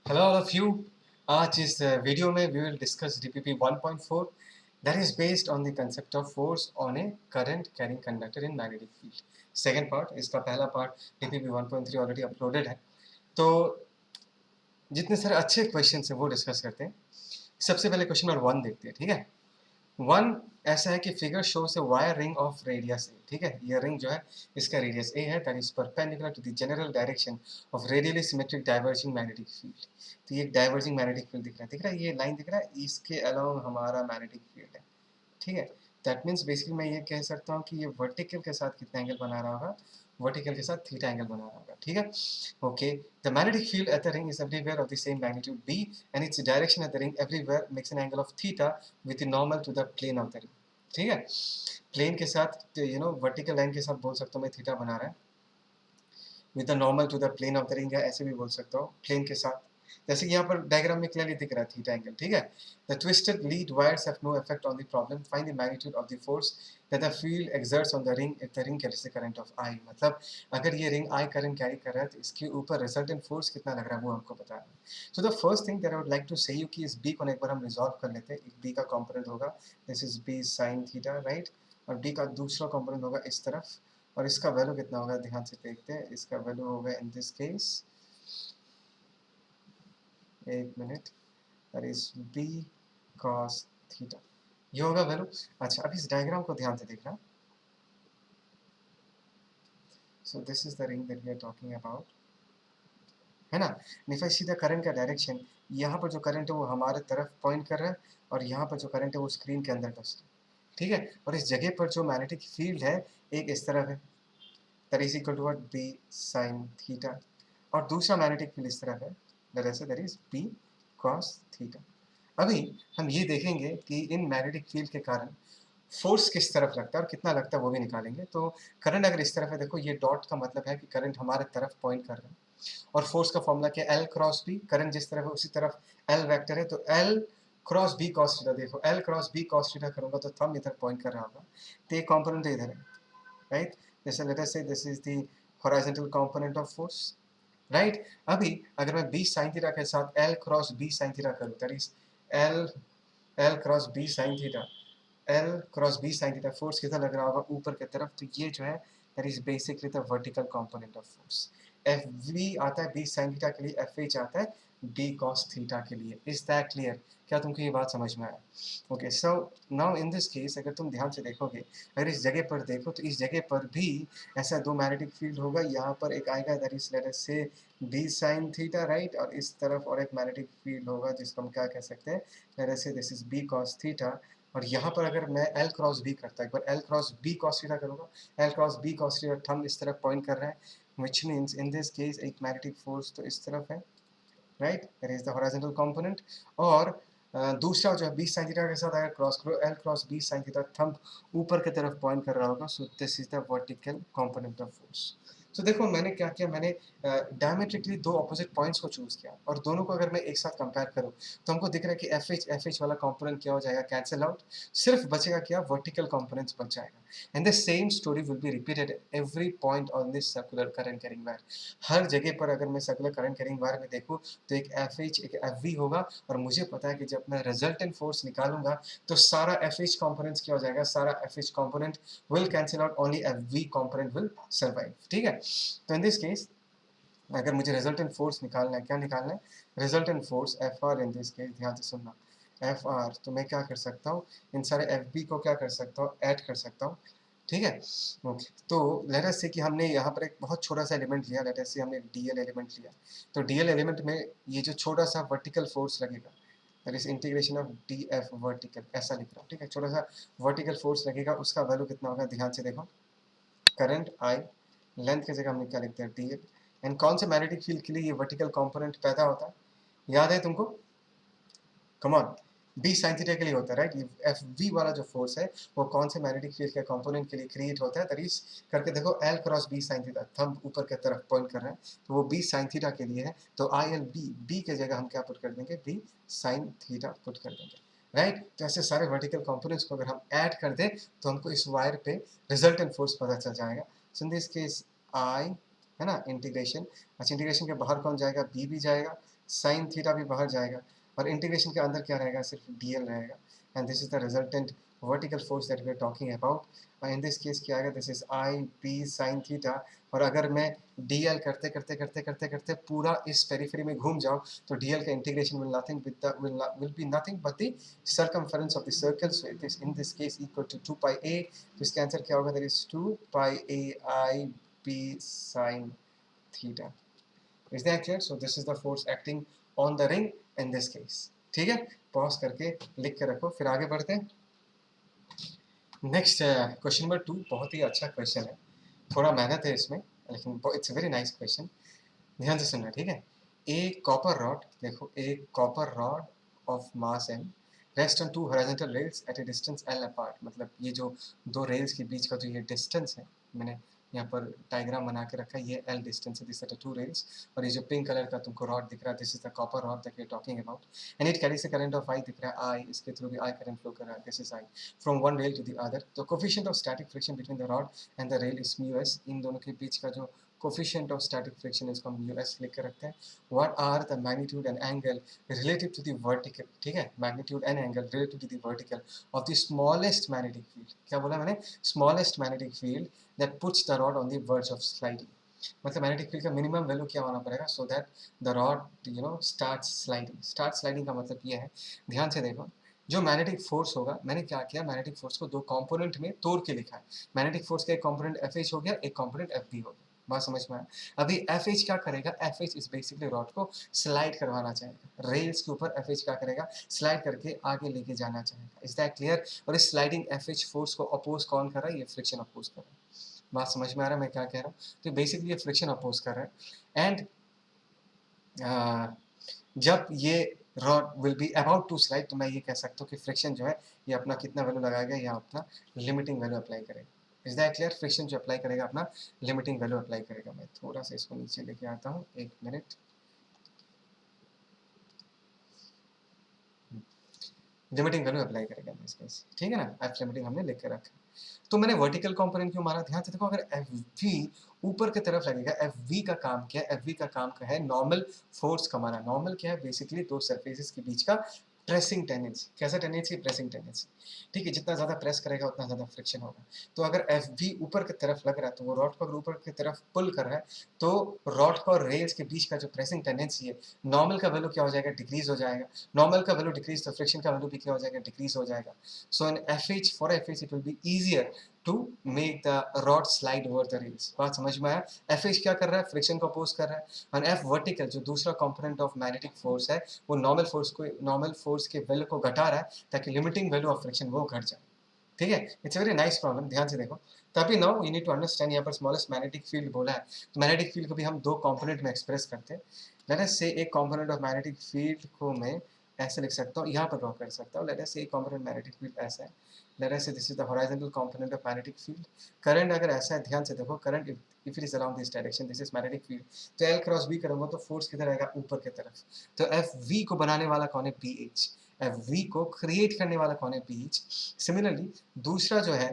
Hello all of you. आज इस video में we will discuss DPP 1.4 that is based on the concept of force on a current carrying conductor in magnetic field. Second part, इसका पहला part DPP 1.3 already uploaded है। तो जितने सारे अच्छे क्वेश्चन हैं वो डिस्कस करते हैं। सबसे पहले क्वेश्चन नंबर 1 देखते हैं, ठीक है। 1 ऐसा है कि figure shows a wire ring of radius a, ठीक है। ये रिंग जो है इसका रेडियस ए है, that is perpendicular to the general direction of radially symmetric diverging magnetic field. तो ये डाइवर्जिंग मैग्नेटिक फील्ड दिख रहा है, ये लाइन दिख रहा है, इसके अलोंग हमारा मैग्नेटिक फील्ड है, ठीक है। दैट मीन्स बेसिकली मैं ये कह सकता हूँ कि ये वर्टिकल के साथ कितना एंगल बना रहा होगा, वर्टिकल के साथ थीटा एंगल बना रहा होगा, ठीक है। Okay, the magnetic field at the ring is everywhere of the same magnitude b and its direction at the ring everywhere makes an angle of theta with the normal to the plane of the ring, ठीक है। Plane के साथ vertical line के साथ बोल सकता हूँ मैं थीटा बना रहा है with the normal to the plane of the ring, है ऐसे भी बोल सकता हूँ प्लेन के साथ। जैसे कि यहाँ पर डायग्राम में क्लियरली दिख रहा है थीटा एंगल, ठीक है। The twisted lead wires have no effect on the problem, find the magnitude of the force that the field exerts on the ring if the ring carries the current of I. मतलब अगर ये ring I current carry कर रहा है तो इसके ऊपर resultant force कितना लग रहा है वो हमको बताना है। So the first thing that I would like to say you कि इस बी को एक बार हम रिजॉल्व कर लेते हैं। बी का कॉम्पोनेंट होगा this is b sine theta, right. और डी का दूसरा कॉम्पोनेंट होगा इस तरफ, और इसका वैल्यू कितना होगा ध्यान से देखते हैं। इसका वैल्यू होगा इन दिस केस, एक minute, that is b cos theta, ये होगा वैल्यू। अच्छा, अब इस डायग्राम को ध्यान से देखना। So this is the ring that we are talking about, है ना। If I see the current का डायरेक्शन, यहाँ पर जो करंट है वो हमारे तरफ पॉइंट कर रहा है, और यहाँ पर जो करंट है वो स्क्रीन के अंदर घुस रहा है, ठीक है। और इस जगह पर जो मैग्नेटिक फील्ड है एक इस तरफ है, that is equal to what, b sine theta, और दूसरा मैग्नेटिक फील्ड इस तरफ है, that is b cos theta. अभी हम ये देखेंगे कि इन मैग्नेटिक फील्ड के कारण फोर्स किस तरफ लगता है और कितना लगता है वो भी निकालेंगे। तो करंट अगर इस तरफ है, देखो ये डॉट का मतलब है कि करंट हमारे तरफ पॉइंट कर रहा है, और फोर्स का फॉर्मूला क्या है, एल क्रॉस बी। करंट जिस तरफ है उसी तरफ एल वेक्टर है, तो L cross B cos theta. देखो L cross B cos theta करूंगा तो थंब इधर पॉइंट कर रहा होगा, तो ये कॉम्पोनेंट इधर है, राइट। जैसे let us say this is the horizontal component of force, right. अभी अगर मैं बी साइन थीटा के साथ L cross B sine theta करूँ, that is L L cross B sine theta, L cross B sine theta, force कितना लग रहा होगा ऊपर की तरफ, तो ये जो है that is basically the vertical component of force. F V आता है बी साइन थीटा के लिए, एफ एच आता है बी कॉस थीटा के लिए। Is that clear? क्या तुमको ये बात समझ में आया? Okay, so now in this case अगर तुम ध्यान से देखोगे, अगर इस जगह पर देखो तो इस जगह पर भी ऐसा दो मैग्नेटिक फील्ड होगा। यहाँ पर एक आएगा दैट इज लेट अस से बी साइन थीटा, राइट, और इस तरफ और एक मैग्नेटिक फील्ड होगा जिसको हम क्या कह सकते हैं, let us say this is b cos theta. और यहाँ पर अगर मैं एल क्रॉस बी करता, एक बार L cross B cos theta करूँगा, L cross B cos theta, thumb इस तरफ पॉइंट कर रहा है, which means in this case एक मैग्नेटिक फोर्स तो इस तरफ है, right, that is the horizontal component. और दूसरा जो है बी साइन थीटा के साथ अगर क्रॉस करो, L cross B sine theta, thumb ऊपर की तरफ पॉइंट कर रहा होगा, so this is the vertical component of force. तो देखो मैंने क्या किया, मैंने डायमेट्रिकली दो ऑपोजिट पॉइंट्स को चूज किया, और दोनों को अगर मैं एक साथ कंपेयर करूं तो हमको दिख रहा है कि एफ एच वाला कंपोनेंट क्या हो जाएगा, कैंसिल आउट, सिर्फ बचेगा क्या, वर्टिकल कंपोनेंट्स बच जाएगा। And the same story will be repeated every point on this circular current carrying wire. हर जगह पर अगर मैं सर्कुलर करंट कैरिंग वायर में देखूँ तो एक एफ एच एक एफ वी होगा, और मुझे पता है कि जब मैं रिजल्टेंट फोर्स निकालूंगा तो सारा एफ एच कॉम्पोनेंट्स क्या हो जाएगा, सारा F H component will cancel out, only F V component will survive, ठीक है। तो इन दिस केस अगर मुझे रिजल्टेंट फोर्स निकालना है, क्या निकालना है, resultant force F R. In this case ध्यान से सुनना, एफ आर, तो मैं क्या कर सकता हूँ, इन सारे एफ बी को क्या कर सकता हूँ, ऐड कर सकता हूँ, ठीक है। ओके, तो लेट अस से कि हमने यहाँ पर एक बहुत छोटा सा एलिमेंट लिया, लेट अस से हमने डीएल एलिमेंट लिया। तो डीएल एलिमेंट में ये जो छोटा सा वर्टिकल फोर्स लगेगा, that is integration of D F vertical, ऐसा लिख रहा हूँ, ठीक है। छोटा सा वर्टिकल फोर्स लगेगा, उसका वैल्यू कितना होगा, ध्यान से देखो, करंट आई, लेंथ की जगह हमने क्या लिखते हैं, डी एल। एंड कौन से मैग्नेटिक फील्ड के लिए ये वर्टिकल कंपोनेंट पैदा होता है, याद है तुमको, come on, b sine theta के लिए होता है, राइट। ये एफ वी वाला जो फोर्स है वो कौन से मैग्नेटिक फील्ड के कंपोनेंट के लिए क्रिएट होता है, दैट इज करके देखो, L cross B sine theta, thumb ऊपर की तरफ पॉइंट कर रहे हैं, तो वो बी साइन थीटा के लिए है। तो आई एल बी, बी के जगह हम क्या पुट कर देंगे, बी साइन थीटा पुट कर देंगे, राइट। तो ऐसे सारे वर्टिकल कंपोनेंट्स को अगर हम ऐड कर दें तो हमको इस वायर पे रिजल्टेंट फोर्स पता चल जाएगा। So in this case I, है ना, इंटीग्रेशन, अच्छा इंटीग्रेशन के बाहर कौन जाएगा, बी भी जाएगा, साइन थीटा भी बाहर जाएगा, और इंटीग्रेशन के अंदर क्या रहेगा, सिर्फ dl रहेगा, and this is the resultant vertical force that we are talking about. In this case क्या आएगा, this is I b sine theta, और अगर मैं dl करते करते करते करते करते पूरा इस पेरिफेरी में घूम जाऊँ तो dl का integration will nothing will be nothing but the circumference of the circle, so it is in this case equal to 2 pi a, तो इसका आंसर क्या होगा, that is 2 pi a I b sin theta। Is that clear? So this is the force acting on the ring in this case। ठीक है, pause करके लिख के रखो, फिर आगे बढ़ते हैं। नेक्स्ट क्वेश्चन नंबर 2 बहुत ही अच्छा क्वेश्चन है, थोड़ा मेहनत है इसमें, लेकिन इट्स वेरी नाइस क्वेश्चन, ध्यान से सुनना, ठीक है। ए कॉपर रॉड, देखो a copper rod of mass m rest on two horizontal rails at a distance l apart, मतलब ये जो दो रेल्स के बीच का जो ये डिस्टेंस है, मैंने यहाँ पर डायग्राम बना के रखा है, ये l डिस्टेंस है, this are the two rails, और ये जो पिंक कलर का तुमको रॉड दिख रहा है, this is the copper rod that we are talking about, and it carries a current of I दिख रहा है, I इसके थ्रू भी I करंट फ्लो कर रहा है, this is I from one rail to the other. तो coefficient of static friction between the rod and the rail is mu s, इन दोनों के बीच का जो कोफिशिएंट ऑफ स्टैटिक फ्रिक्शन इसको हम यूएस लिख के रखते हैं। What are the magnitude and angle relative to the vertical, ठीक है, magnitude and angle relative to the vertical of the smallest magnetic field, क्या बोला मैंने, smallest magnetic field that puts the rod on the verge of sliding, मतलब magnetic field का minimum value क्या होना पड़ेगा, so that the rod start sliding. Start sliding का मतलब ये है, ध्यान से देखो, जो मैग्नेटिक फोर्स होगा, मैंने क्या किया, मैग्नेटिक फोर्स को दो कंपोनेंट में तोड़ के लिखा है। मैग्नेटिक फोर्स का एक कंपोनेंट FH हो गया, एक कंपोनेंट FB हो गया, बात समझ में आया। अभी FH क्या करेगा, FH इस बेसिकली रॉड को स्लाइड करवाना चाहेगा, रेल्स के ऊपर FH क्या करेगा, स्लाइड करके आगे लेके जाना चाहेगा। Is that clear? और इस स्लाइडिंग FH फोर्स को अपोज कौन कर रहा है, ये फ्रिक्शन अपोज कर रहा है। बात समझ में आ रहा है मैं क्या कह रहा हूँ? तो बेसिकली ये फ्रिक्शन अपोज कर रहा है, एंड जब ये rod will be about to slide, तो मैं ये कह सकता हूँ कि फ्रिक्शन जो है ये अपना कितना वैल्यू लगाएगा, या अपना लिमिटिंग वैल्यू अप्लाई करेगा। Is that clear? फ्रिक्शन जो अप्लाई करेगा अपना लिमिटिंग वैल्यू अप्लाई करेगा। मैं थोड़ा सा इसको नीचे लेके आता हूँ, एक मिनट। लिमिटिंग वैल्यू अप्लाई करेगा इसमें, ठीक है ना, एफ लिमिटिंग हमने लिख के रखा। तो मैंने वर्टिकल कंपोनेंट क्यों मारा, ध्यान से देखो, अगर एफ वी ऊपर की तरफ लगेगा, एफ वी का काम क्या है, एफ वी का काम क्या है, नॉर्मल फोर्स कमाना। नॉर्मल क्या है, बेसिकली दो सरफेसेस के बीच का प्रेसिंग टेंडेंसी। कैसा टेंडेंसी, प्रेसिंग टेंडेंसी, ठीक है, जितना ज़्यादा प्रेस करेगा उतना ज़्यादा फ्रिक्शन होगा। तो अगर एफ वी ऊपर की तरफ लग रहा है, तो वो रॉड को अगर ऊपर की तरफ पुल कर रहा है, तो रॉड का और रेल्स के बीच का जो प्रेसिंग टेंडेंसी है, नॉर्मल का वैल्यू क्या हो जाएगा, डिक्रीज हो जाएगा। नॉर्मल का वैल्यू डिक्रीज, तो फ्रिक्शन का वैल्यू भी क्या हो जाएगा, डिक्रीज हो जाएगा। So in FH, for FH it will be easier to make the rod slide over the rails. बात समझ में आया? FH क्या कर रहा है, फ्रिक्शन को अपोज कर रहा है, और F वर्टिकल जो दूसरा कंपोनेंट ऑफ मैग्नेटिक फोर्स है, वो नॉर्मल फोर्स के वैल्यू को घटा रहा है, ताकि लिमिटिंग वैल्यू ऑफ फ्रिक्शन वो घट जाए। ठीक है, it's a very nice problem, ध्यान से देखो। तभी now you need to understand, यहाँ पर स्मॉलेस्ट मैग्नेटिक फील्ड बोला है, तो मैग्नेटिक फील्ड को भी हम दो कंपोनेंट में एक्सप्रेस करते हैं। लेट अस से एक कंपोनेंट ऑफ मैग्नेटिक फील्ड को मैं ऐसे लिख सकता हूँ, यहाँ पर ड्रॉ कर सकता हूँ। लेट अस से एक कंपोनेंट मैग्नेटिक फील्ड ऐसा है, let us say this is the horizontal component of magnetic field. Current अगर ऐसा है, ध्यान से देखो, current if it is around this direction, this is magnetic field, तो L क्रॉस B करूंगा तो फोर्स किधर आएगा, ऊपर की तरफ। तो FV को बनाने वाला कौन है, BH। FV को क्रिएट करने वाला कौन है, BH। सिमिलरली दूसरा जो है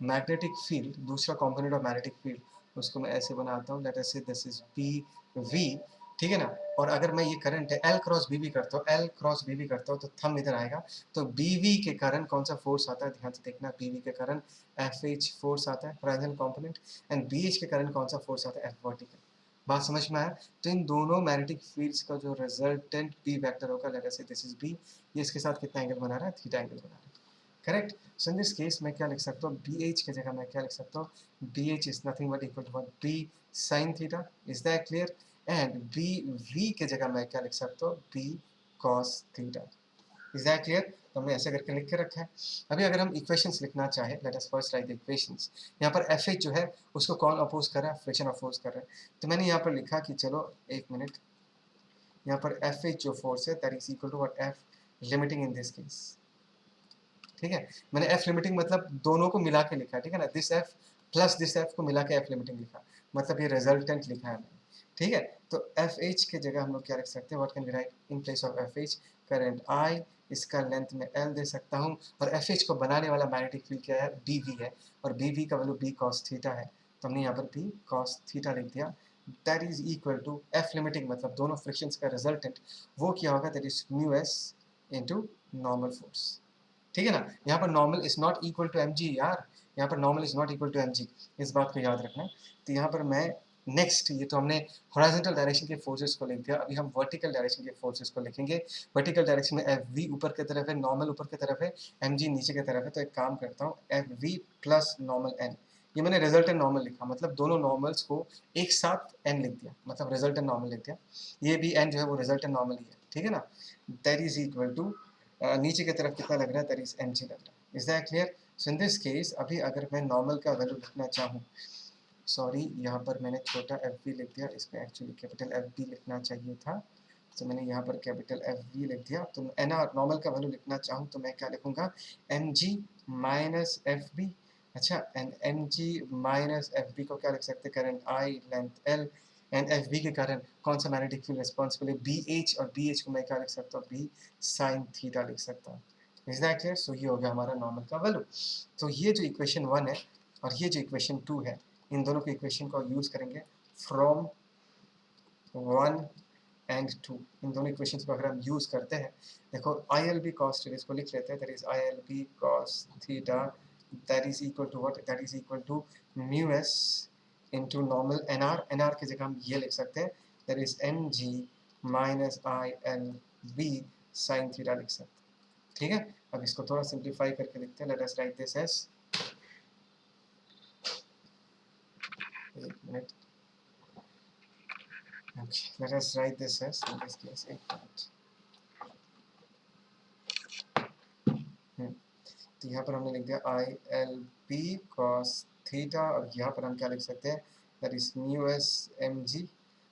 मैग्नेटिक फील्ड, दूसरा कंपोनेंट ऑफ मैग्नेटिक फील्ड, उसको मैं ऐसे बनाता हूँ, let us say this is BV, ठीक है ना। और अगर मैं ये करंट है L क्रॉस BV करता हूँ, L क्रॉस BV करता हूँ, तो थंब इधर आएगा, तो BV के कारण कौन सा फोर्स आता है, ध्यान से देखना, BV के कारण FH फोर्स आता है, हॉरिजॉन्टल कंपोनेंट, एंड BH के कारण कौन सा फोर्स आता है, F वर्टिकल। बात समझ में आया? तो इन दोनों मैग्नेटिक फील्ड्स का जो रिजल्टेंट B वेक्टर होगा, late us say this is B, ये इसके साथ कितना एंगल बना रहा है, थीटा एंगल बना रहा है, correct. So in this case मैं क्या लिख सकता हूँ, BH की जगह मैं क्या लिख सकता हूँ, BH is nothing but equal to B sin theta. Is that clear? And BV की जगह मैं क्या लिख सकता हूँ, B cos theta. Is that clear? तो हमने ऐसे करके लिख के रखा है। अभी अगर हम इक्वेशंस लिखना चाहे, let us first right the equations. यहाँ पर FH जो है उसको कौन अपोज कर रहा है, फ्रिक्शन अपोज कर रहा है। तो मैंने यहाँ पर लिखा कि चलो एक मिनट, यहाँ पर FH जो फोर्स है that is equal to what, F limiting in this case, ठीक है। मैंने F लिमिटिंग मतलब दोनों को मिला के लिखा, ठीक है ना, this F plus this F को मिला के F लिमिटिंग लिखा, मतलब ये रिजल्टेंट लिखा है मैंने, ठीक है। तो FH के जगह हम लोग क्या लिख सकते हैं, what can we write in place of FH, current I, इसका लेंथ में L दे सकता हूँ, और FH को बनाने वाला मैग्नेटिक फील्ड क्या है, BV है, और BV का वैल्यू B cos थीटा है, तो हमने यहाँ पर B cos थीटा लिख दिया। That is equal to F limiting, मतलब दोनों फ्रिक्शंस का रिजल्टेंट वो क्या होगा, that is mu s into normal force. ठीक है ना, यहाँ पर normal is not equal to m g यार, यहाँ पर normal is not equal to m g, इस बात को याद रखना। तो यहाँ पर मैं नेक्स्ट, ये तो हमने हॉरिजॉन्टल डायरेक्शन के फोर्सेस को लिख दिया, अभी हम वर्टिकल डायरेक्शन के फोर्सेस को लिखेंगे। वर्टिकल डायरेक्शन में एफ वी ऊपर की तरफ है, नॉर्मल ऊपर की तरफ है, एम जी नीचे की तरफ है। तो एक काम करता हूँ, F V plus normal N, ये मैंने रिजल्टेंट नॉर्मल लिखा, मतलब दोनों नॉर्मल्स को एक साथ एन लिख दिया, मतलब रिजल्टेंट नॉर्मल लिख दिया। ये भी एन जो है वो रिजल्टेंट नॉर्मल ही है, ठीक है ना। दैट इज इक्वल टू नीचे की तरफ कितना लग रहा है, दैट इज एम जी लग रहा है। Is that clear? So in this case अभी अगर मैं नॉर्मल का वैल्यू लिखना चाहूँ, सॉरी यहाँ पर मैंने छोटा एफ बी लिख दिया, इसमें एक्चुअली कैपिटल एफ बी लिखना चाहिए था, तो मैंने यहाँ पर कैपिटल एफ बी लिख दिया। तो एन आर नॉर्मल का वैल्यू लिखना चाहूँ तो मैं क्या लिखूँगा, एम जी माइनस एफ बी। अच्छा, and M ji minus F B को क्या लिख सकते हैं, current I, length L, and F B के कारण कौन सा मैग्नेटिक फील्ड रिस्पॉन्सिबल है, बी एच, और बी एच को मैं क्या लिख सकता हूँ, बी साइन थीटा लिख सकता हूँ। Is that clear? सो ये हो गया हमारा नॉर्मल का वैल्यू। तो ये जो इक्वेशन 1 है और ये जो इक्वेशन 2 है, इन दोनों के इक्वेशन को यूज करेंगे फ्रॉम 1 एंड 2। इन दोनों इक्वेशंस को अगर हम यूज करते हैं, देखो I L b cos theta, इसको लिख लेते हैं, that is I L b cos theta, that is equal to what, that is equal to mu s into normal N R. N R की जगह हम ये लिख सकते हैं, that is m ji minus I L b sine theta लिख सकते हैं। ठीक है, अब इसको थोड़ा सिंप्लीफाई करके लिखते हैं, let us write this as, एक minute, okay, let us write this as, in this case, एक मिनट। तो यहाँ पर हमने लिख दिया I L b cos theta, और यहाँ पर हम क्या लिख सकते हैं, that is mu S M g,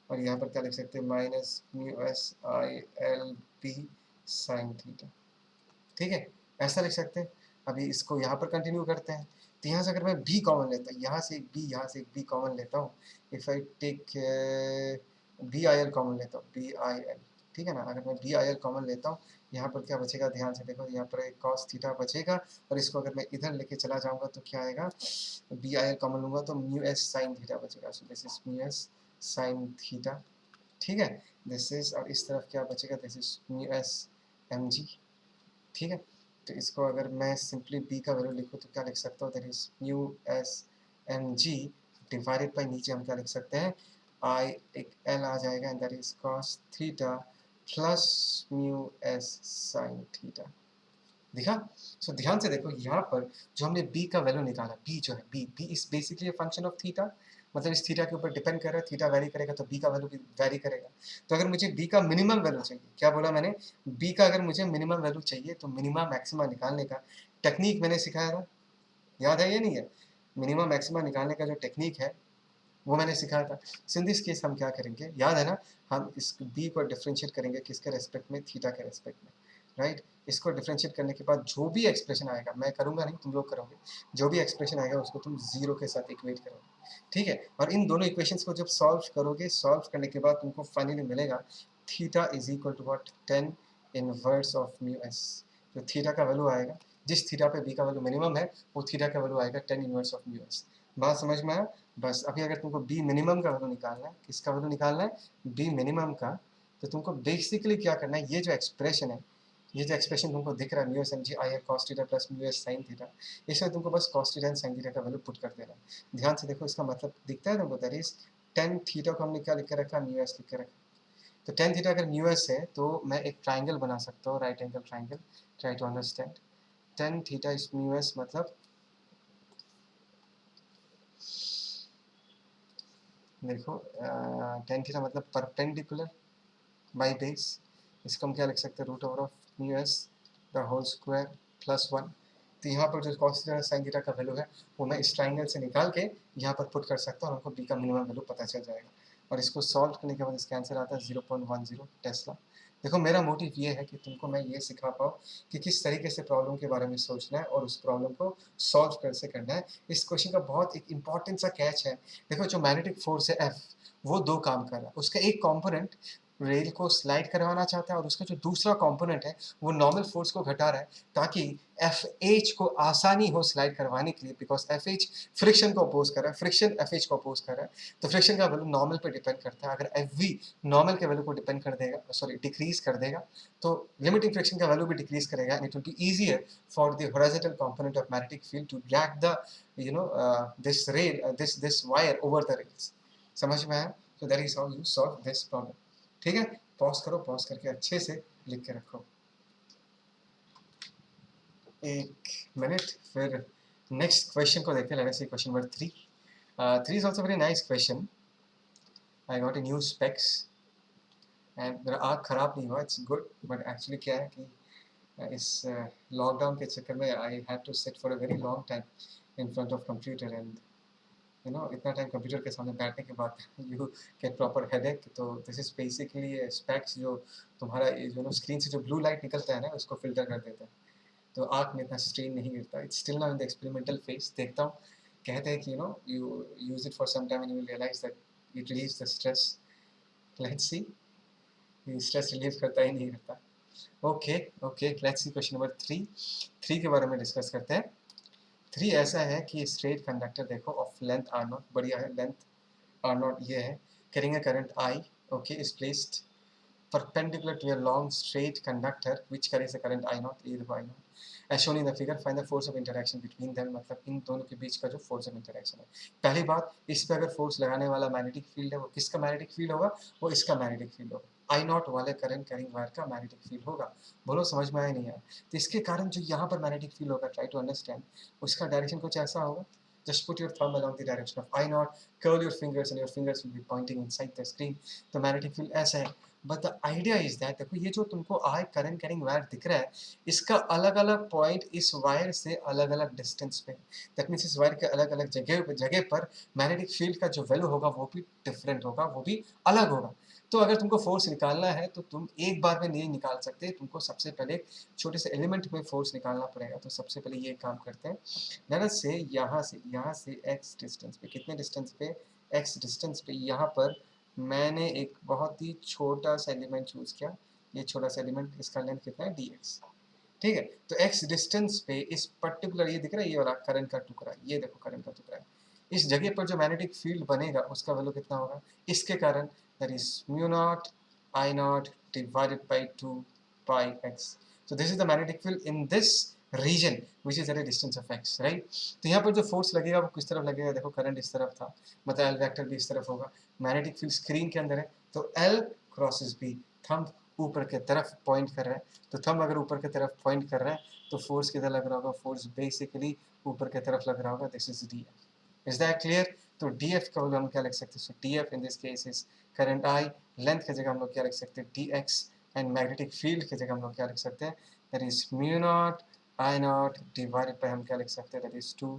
और यहाँ पर क्या लिख सकते हैं, minus mu s I L b sine theta. ठीक है, ऐसा लिख सकते हैं। अभी इसको यहाँ पर कंटिन्यू करते हैं, तो यहाँ से अगर मैं b कॉमन लेता हूँ, यहाँ से एक b, यहाँ से एक b कॉमन लेता हूँ, if I take b I L common लेता हूँ, बी आई एल, ठीक है ना। अगर मैं बी आई एल कॉमन लेता हूँ, यहाँ पर क्या बचेगा, ध्यान से देखो, यहाँ पर एक कॉस थीटा बचेगा, और इसको अगर मैं इधर लेके चला जाऊँगा तो क्या आएगा, बी आई एल कॉमन लूँगा तो म्यू एस साइन थीटा बचेगा। So this is mu S sine theta, ठीक है। दिस इज, और इस तरफ क्या बचेगा, this is mu S M g, ठीक है। तो इसको अगर मैं सिंपली b का वैल्यू लिखूँ तो क्या लिख सकता हूँ, that is mu S M G divided by, नीचे हम क्या लिख सकते हैं, i एक l आ जाएगा, and that is cos theta plus mu S sine theta. दिखा? सो ध्यान से देखो, यहाँ पर जो हमने b का वैल्यू निकाला, b जो है, b is basically a function of theta, मतलब इस थीटा के ऊपर डिपेंड कर रहा है, थीटा वैरी करेगा तो b का वैल्यू भी वैरी करेगा। तो अगर मुझे b का मिनिमम वैल्यू चाहिए, क्या बोला मैंने, b का अगर मुझे मिनिमम वैल्यू चाहिए तो मिनिमम मैक्सिमा निकालने का टेक्निक मैंने सिखाया था, याद है ये नहीं है? मिनिमम मैक्सिमा निकालने का जो टेक्निक है वो मैंने सिखाया था। सो इन दिस केस हम क्या करेंगे, याद है ना, हम इस b को डिफ्रेंशिएट करेंगे किसके रेस्पेक्ट में, थीटा के रेस्पेक्ट में, राइट। इसको डिफ्रेंशिएट करने के बाद जो भी एक्सप्रेशन आएगा, मैं करूंगा नहीं, तुम लोग करोगे, जो भी एक्सप्रेशन आएगा उसको तुम जीरो के साथ इक्वेट करोगे, ठीक है। और इन दोनों इक्वेशंस को जब सॉल्व करोगे, सॉल्व करने के बाद तुमको फाइनली मिलेगा theta is equal to what, 10 inverse of mu s. जो थीटा का वैल्यू आएगा, जिस थीटा पे b का वैल्यू मिनिमम है, वो थीटा का वैल्यू आएगा 10 इनवर्स ऑफ म्यू एस। बात समझ में आया? बस अभी अगर तुमको b मिनिमम का वैल्यू निकालना है, किसका वैल्यू निकालना है, b मिनिमम का, तो तुमको बेसिकली क्या करना है, ये जो एक्सप्रेशन है, ये जो एक्सप्रेशन तुमको दिख रहा है, mu S M G I cos theta plus mu S sine theta, इसमें तुमको बस cos theta and sine theta का वैल्यू पुट कर देना है। ध्यान से देखो, इसका मतलब दिखता है तुमको, दैट इज टेन थीटा को हमने क्या लिख के रखा, म्यू एस लिख के रखा। तो टेन थीटा अगर म्यू एस है तो मैं एक ट्राइंगल बना सकता हूँ, right angle triangle, try to understand. Tan theta is mu s, मतलब देखो, टेन थीटा मतलब परपेंडिकुलर बाई बेस, इसको हम क्या लिख सकते हैं, root over of mu s the whole square plus 1। तो यहाँ पर जो कॉस थीटा साइन थीटा का वैल्यू है वो मैं इस ट्राइंगल से निकाल के यहाँ पर पुट कर सकता हूँ, और हमको b का मिनिमम वैल्यू पता चल जाएगा। और इसको सॉल्व करने के बाद इसका आंसर आता है 0.10 टेस्ला। देखो, मेरा मोटिव ये है कि तुमको मैं ये सिखा पाऊँ कि किस तरीके से प्रॉब्लम के बारे में सोचना है और उस प्रॉब्लम को सॉल्व कैसे करना है। इस क्वेश्चन का बहुत एक इंपॉर्टेंट सा कैच है, देखो जो मैग्नेटिक फोर्स है F, वो दो काम कर रहा है, उसका एक कॉम्पोनेंट रेल को स्लाइड करवाना चाहता है और उसका जो दूसरा कंपोनेंट है वो नॉर्मल फोर्स को घटा रहा है ताकि एफ एच को आसानी हो स्लाइड करवाने के लिए, बिकॉज एफ एच फ्रिक्शन को अपोज कर रहा है, फ्रिक्शन एफ एच को अपोज कर रहा है, तो फ्रिक्शन का वैल्यू नॉर्मल पे डिपेंड करता है। अगर एफ वी नॉर्मल के वैल्यू को डिपेंड कर देगा, सॉरी डिक्रीज कर देगा, तो लिमिटिंग फ्रिक्शन का वैल्यू भी डिक्रीज करेगा and it will be easier for the horizontal component of magnetic field to drag the this rail this wire over the rails. समझ में आया? So that is how you solve this problem. ठीक है, pause करो, pause करके अच्छे से लिख के रखो। एक मिनट, फिर नेक्स्ट क्वेश्चन को देखते हैं। Let us see question number 3. 3 is also very nice question. I got a new specs and मेरा आँख खराब नहीं हुआ, it's good, but actually क्या है कि इस लॉकडाउन के चक्कर में I had to sit for a very long time in front of computer and इतना टाइम कंप्यूटर के सामने बैठने के बाद यू गेट प्रॉपर हेडेक। तो दिस इज बेसिकली स्पेक्स जो तुम्हारा स्क्रीन से जो ब्लू लाइट निकलता है ना उसको फिल्टर कर देता है, तो आँख में इतना स्ट्रेन नहीं गिरता। It's still now in the experimental phase, देखता हूँ। कहते हैं कि you use it for some time and you will realize that it relieves the stress. Let's see, ये स्ट्रेस रिलीव करता ही नहीं करता। Okay okay, let's see question number 3 के बारे में डिस्कस करते हैं। 3 ऐसा है कि स्ट्रेट कंडक्टर देखो ऑफ लेंथ आर नॉट, बढ़िया है, लेंथ आर नॉट ये है, carrying a current I, okay, is placed perpendicular to a long straight conductor which carries a current I naught, ये देखो I naught, as shown in the figure, find the force of interaction between them, मतलब इन दोनों के बीच का जो force of interaction है। पहली बात, इस पे अगर force लगाने वाला मैग्नेटिक फील्ड है वो किसका मैग्नेटिक फील्ड होगा? वो इसका मैग्नेटिक फील्ड होगा। I नॉट वाले करंट कैरिंग वायर का मैग्नेटिक फील्ड होगा। बोलो समझ में आया नहीं आया? तो इसके कारण जो यहाँ पर मैग्नेटिक फील्ड होगा, ट्राई टू अंडरस्टैंड, उसका डायरेक्शन कुछ ऐसा होगा। Just put your thumb along the direction of I naught, curl your fingers and your fingers will be pointing inside the screen. तो मैग्नेटिक फील्ड ऐसा है, but the idea is that देखो ये जो तुमको आई करंट कैरिंग वायर दिख रहा है, इसका अलग अलग पॉइंट इस वायर से अलग अलग डिस्टेंस पे, दैट मीन्स इस वायर के अलग अलग जगह पर मैग्नेटिक फील्ड का जो वैल्यू होगा वो भी डिफरेंट होगा, वो भी अलग होगा। तो अगर तुमको फोर्स निकालना है तो तुम एक बार में नहीं निकाल सकते, तुमको सबसे पहले छोटे से एलिमेंट में फोर्स निकालना पड़ेगा। तो सबसे पहले ये काम करते हैं, लेट से यहाँ से x डिस्टेंस पे, कितने डिस्टेंस पे? x डिस्टेंस पे यहाँ पर मैंने एक बहुत ही छोटा सा एलिमेंट चूज किया। ये छोटा सा एलिमेंट, इसका लेंथ कितना है? dx। ठीक है, तो x डिस्टेंस पे इस पर्टिकुलर, ये दिख रहा है ये वाला करंट का टुकड़ा, ये देखो करंट का टुकड़ा है, इस जगह पर जो मैग्नेटिक फील्ड बनेगा उसका वैल्यू कितना होगा? इसके कारण that is mu not I not divided by 2 pi x। So this is the magnetic field in this region which is at a distance of x, right? तो यहाँ पर जो फोर्स लगेगा वो किस तरफ लगेगा? देखो करंट इस तरफ था, मतलब एल वेक्टर भी इस तरफ होगा, मैग्नेटिक फील्ड स्क्रीन के अंदर है, तो एल क्रॉसेस बी, थंब ऊपर के तरफ पॉइंट कर रहा है, तो थंब अगर ऊपर की तरफ पॉइंट कर रहा है तो फोर्स किधर लग रहा होगा? फोर्स बेसिकली ऊपर की तरफ लग रहा होगा। This is D F. Is that clear? तो डी एफ का हम क्या लिख सकते हैं? D F in this case is current I, length की जगह हम लोग क्या लिख सकते हैं? D x, and magnetic field की जगह हम लोग क्या लिख सकते हैं? That is mu not I not divided by, हम क्या लिख सकते हैं? दैट इज 2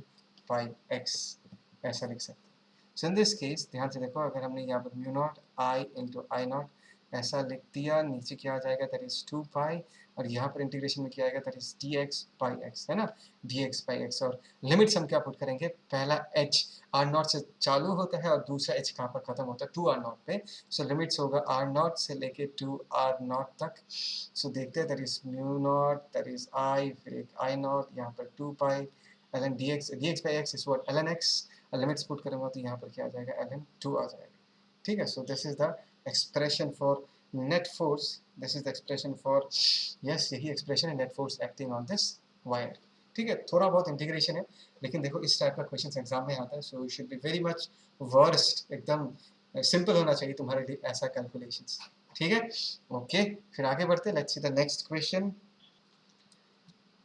पाई एक्स, ऐसा लिख सकते हैं। सो इन दिस केस ध्यान से देखो, अगर हमने यहाँ पर mu not I into I not ऐसा लिख दिया, नीचे क्या आ जाएगा? दैट इज 2 पाई, और यहाँ पर इंटीग्रेशन में क्या आएगा? That is D x pi x, है ना, डी एक्स पाई एक्स। और लिमिट्स हम क्या पुट करेंगे? पहला एच आर नॉट से चालू होता है और दूसरा एच कहाँ पर खत्म होता है? 2 आर नॉट पे। सो लिमिट्स होगा आर नॉट से लेके 2 आर नॉट तक। सो देखते हैं, that is mu naught, that is I, फिर एक आई नॉट, यहाँ पर 2 pi L N D X by X is what? L N X. Limits put करूँगा तो यहाँ पर क्या आ जाएगा? एल एन 2 आ जाएगा। ठीक है, so this is the expression for net force, this is the expression for, yes यही एक्सप्रेशन है, net force acting on this wire. ठीक है, थोड़ा बहुत इंटीग्रेशन है, लेकिन देखो इस टाइप का क्वेश्चन एग्जाम में आता है, so you should be very much worst, एकदम सिंपल होना चाहिए तुम्हारे लिए ऐसा कैलकुलेशंस। ठीक है, ओके, फिर आगे बढ़ते हैं। Let's see the next question.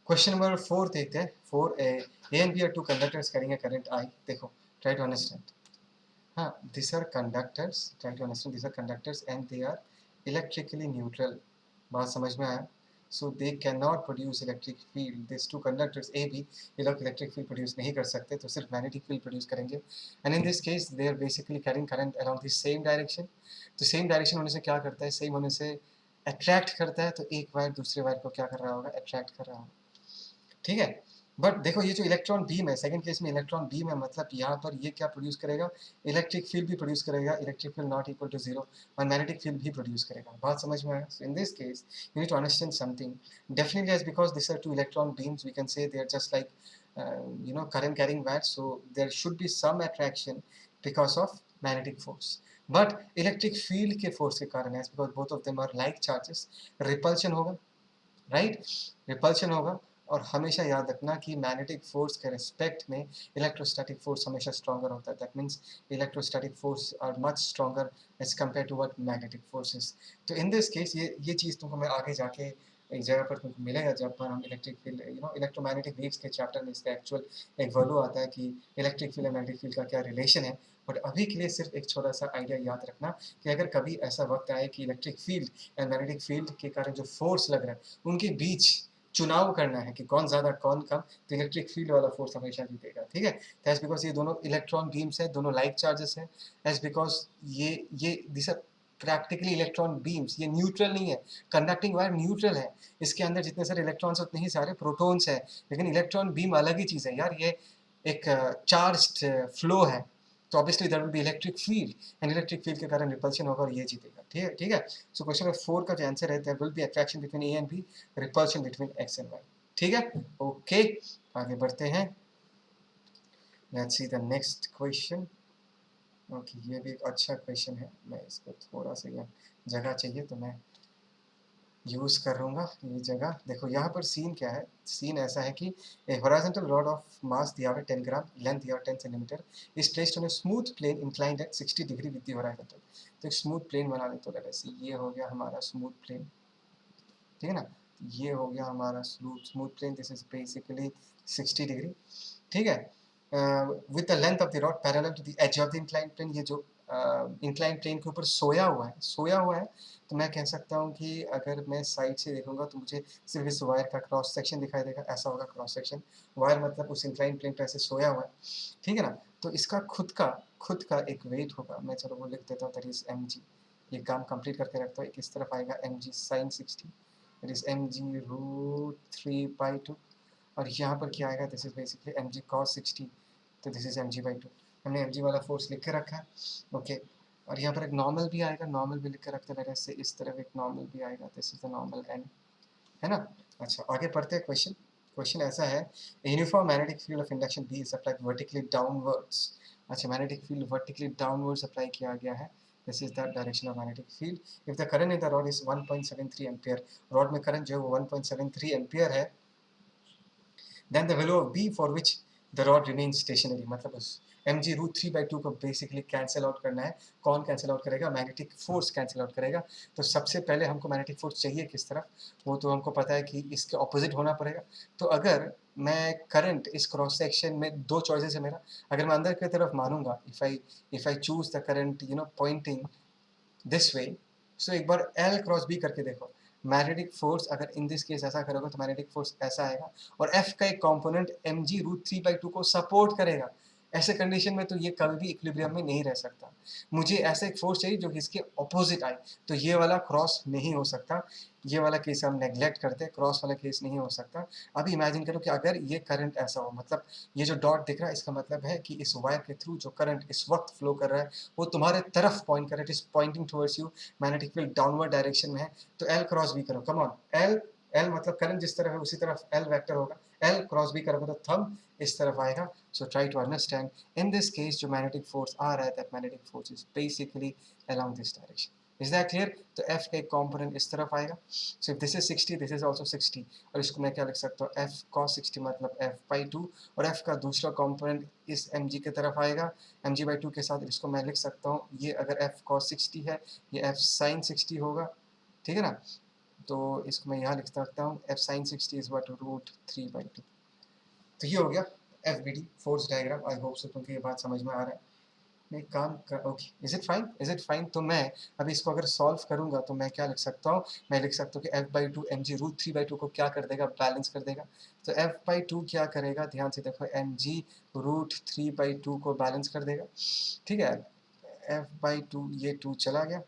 Question number 4 देखते हैं। 4 A and B are two conductors carrying a current I. देखो ट्राई टू अंडरस्टैंड, हाँ, these are conductors, try to understand, these are conductors and they are electrically neutral। बात समझ में आया? So they cannot produce electric field, these two conductors A B, ये लोग electric field produce नहीं कर सकते, तो सिर्फ magnetic field produce करेंगे। and in this case they are basically carrying current along the same direction। तो same direction होने से क्या करता है? same होने से attract करता है, तो एक वायर दूसरे वायर को क्या कर रहा होगा? attract कर रहा होगा। ठीक है, बट देखो ये जो इलेक्ट्रॉन बीम है, सेकंड केस में इलेक्ट्रॉन बीम है, मतलब यहाँ पर ये क्या प्रोड्यूस करेगा, इलेक्ट्रिक फील्ड भी प्रोड्यूस करेगा, electric field not equal to zero, और मैग्नेटिक फील्ड भी प्रोड्यूस करेगा। बात समझ में आया? So in this case you need to understand something definitely, as because this are two electron beams we can say they are just like current carrying wires, so there should be some attraction because of magnetic force, but electric field के force के कारण, as because both of them are like charges, repulsion होगा, right? Repulsion होगा। और हमेशा याद रखना कि मैग्नेटिक फोर्स के रिस्पेक्ट में इलेक्ट्रोस्टैटिक फोर्स हमेशा स्ट्रॉन्गर होता है, that means electrostatic force are much stronger as compare to what magnetic forces. तो इन दिस केस ये चीज़ तुमको मैं आगे जाके एक जगह पर तुमको मिलेगा, जब पर हम इलेक्ट्रिक फील्ड इलेक्ट्रोमैग्नेटिक वेव्स के चैप्टर में इसका एक्चुअल एक वैल्यू आता है कि इलेक्ट्रिक फील्ड और मैग्नेटिक फील्ड का क्या रिलेशन है। बट अभी के लिए सिर्फ एक छोटा सा आइडिया याद रखना कि अगर कभी ऐसा वक्त आए कि electric field and magnetic field के कारण जो फोर्स लग रहा है उनके बीच चुनाव करना है कि कौन ज़्यादा कौन कम, तो इलेक्ट्रिक फील्ड वाला फोर्स हमेशा जीतेगा, ठीक है? दैट्स बिकॉज ये दोनों इलेक्ट्रॉन बीम्स है, दोनों लाइक चार्जेस हैं, एज बिकॉज ये this are practically electron beams, ये न्यूट्रल नहीं है, कंडक्टिंग वायर न्यूट्रल है, इसके अंदर जितने सारे इलेक्ट्रॉन्स उतने ही सारे प्रोटॉन्स हैं, लेकिन इलेक्ट्रॉन बीम अलग ही चीज़ है यार, ये एक चार्ज्ड फ्लो है, तो obviously there will be electric field, and electric field के कारण रिपल्शन होगा और ये जीतेगा, ठीक है, ठीक है? सो क्वेश्चन नंबर 4 का जो आंसर है, there will be attraction between A and B, repulsion between X and Y, ठीक है? ओके, आगे बढ़ते हैं। Let's see the next question. Okay, ये भी एक अच्छा क्वेश्चन है, मैं इसको थोड़ा सा यहाँ जगह चाहिए तो मैं यूज़ करूँगा ये जगह। देखो यहाँ पर सीन क्या है, सीन ऐसा है कि a horizontal rod of mass दिया हुआ है 10 ग्राम, लेंथ दिया हुआ 10 centimetre, is placed on a smooth plane inclined at 60 degree with the horizontal. तो एक स्मूथ प्लेन बना लेते हो, ऐसे ये हो गया हमारा स्मूथ प्लेन, ठीक है ना? ये हो गया हमारा smooth plane, this is basically 60 degree, ठीक है? With the length of the rod parallel to the edge of the inclined plane, ये जो इंक्लाइंड प्लेन के ऊपर सोया हुआ है, तो मैं कह सकता हूँ कि अगर मैं साइड से देखूंगा तो मुझे सिर्फ इस वायर का क्रॉस सेक्शन दिखाई देगा, ऐसा होगा क्रॉस सेक्शन, वायर मतलब उस इंक्लाइंड प्लेन पर ऐसे सोया हुआ है, ठीक है ना? तो इसका खुद का एक वेट होगा, मैं चलो वो लिख देता हूँ, दैट इज एम जी। ये काम कंप्लीट करके रखता हूँ, एक इस तरफ आएगा m g sine 60, that is m g root 3/2, और यहाँ पर क्या आएगा, this is basically m g cos 60, तो दिस इज mg/2। हमने mg वाला फोर्स लिख के रखा है, ओके। और यहाँ पर एक नॉर्मल भी आएगा, नॉर्मल भी लिख के रखते हैं, से इस तरफ एक नॉर्मल भी आएगा, this is the normal n, है ना? अच्छा, आगे पढ़ते हैं क्वेश्चन। क्वेश्चन ऐसा है, uniform magnetic field of induction B is applied vertically downwards. अच्छा, magnetic field vertically downwards apply किया गया है, this is the direction of magnetic field. If the current in the rod is 1.73 ampere, rod में current जो है वो 1.73 ampere है, then the value of b for which the rod remains stationary, मतलब उस mg रूट 3/2 को basically cancel out करना है। कौन कैंसिल आउट करेगा? मैग्नेटिक फोर्स कैंसिल आउट करेगा। तो सबसे पहले हमको मैग्नेटिक फोर्स चाहिए किस तरफ, वो तो हमको पता है कि इसके ऑपोजिट होना पड़ेगा। तो अगर मैं करंट इस क्रॉस सेक्शन में, दो चॉइसेस है मेरा, अगर मैं अंदर की तरफ मानूंगा, if I choose the current pointing this way, so एक बार L क्रॉस B करके देखो, मैग्नेटिक फोर्स अगर इन दिस केस ऐसा करोगे तो मैग्नेटिक फोर्स ऐसा आएगा, और F का एक कंपोनेंट mg रूट 3/2 को सपोर्ट करेगा। ऐसे कंडीशन में तो ये कभी भी इक्विलिब्रियम में नहीं रह सकता। मुझे ऐसा एक फोर्स चाहिए जो कि इसके ऑपोजिट आए, तो ये वाला क्रॉस नहीं हो सकता, ये वाला केस हम नेग्लेक्ट करते हैं, क्रॉस वाला केस नहीं हो सकता। अभी इमेजिन करो कि अगर ये करंट ऐसा हो, मतलब ये जो डॉट दिख रहा है इसका मतलब है कि इस वायर के थ्रू जो करंट इस वक्त फ्लो कर रहा है वो तुम्हारे तरफ पॉइंट कर रहा है, it is pointing towards you, magnetic field downward direction में है, तो एल क्रॉस बी करो, कम ऑन। एल एल मतलब करंट जिस तरफ है उसी तरफ एल वेक्टर होगा, एल क्रॉस बी करोगे तो थंब इस तरफ आएगा। So try to understand in this case जो मैग्नेटिक फोर्स आ रहा है, that magnetic force is basically along this direction. Is that clear? तो एफ का एक कॉम्पोनेंट इस तरफ आएगा, so if this is 60, this is also 60, और इसको मैं क्या लिख सकता हूँ, एफ कॉस 60 मतलब f/2, और एफ का दूसरा कॉम्पोनेंट इस mg की तरफ आएगा, mg/2 के साथ इसको मैं लिख सकता हूँ, ये अगर f cos 60 है, ये f sin 60 होगा, ठीक है ना? तो इसको मैं यहाँ लिख सकता हूँ, f sin 60 is what root 3/2। तो ये हो गया FBD force diagram. I hope so तुमको ये बात समझ में आ रहा है। मैं काम कर, okay, is it fine, is it fine? तो मैं अभी इसको अगर सॉल्व करूंगा तो मैं क्या लिख सकता हूँ, मैं लिख सकता हूँ कि f/2 mg रूट 3/2 को क्या कर देगा, बैलेंस कर देगा। तो f/2 क्या करेगा, ध्यान से देखो, mg रूट 3/2 को बैलेंस कर देगा, ठीक है? f/2, ये 2 चला गया,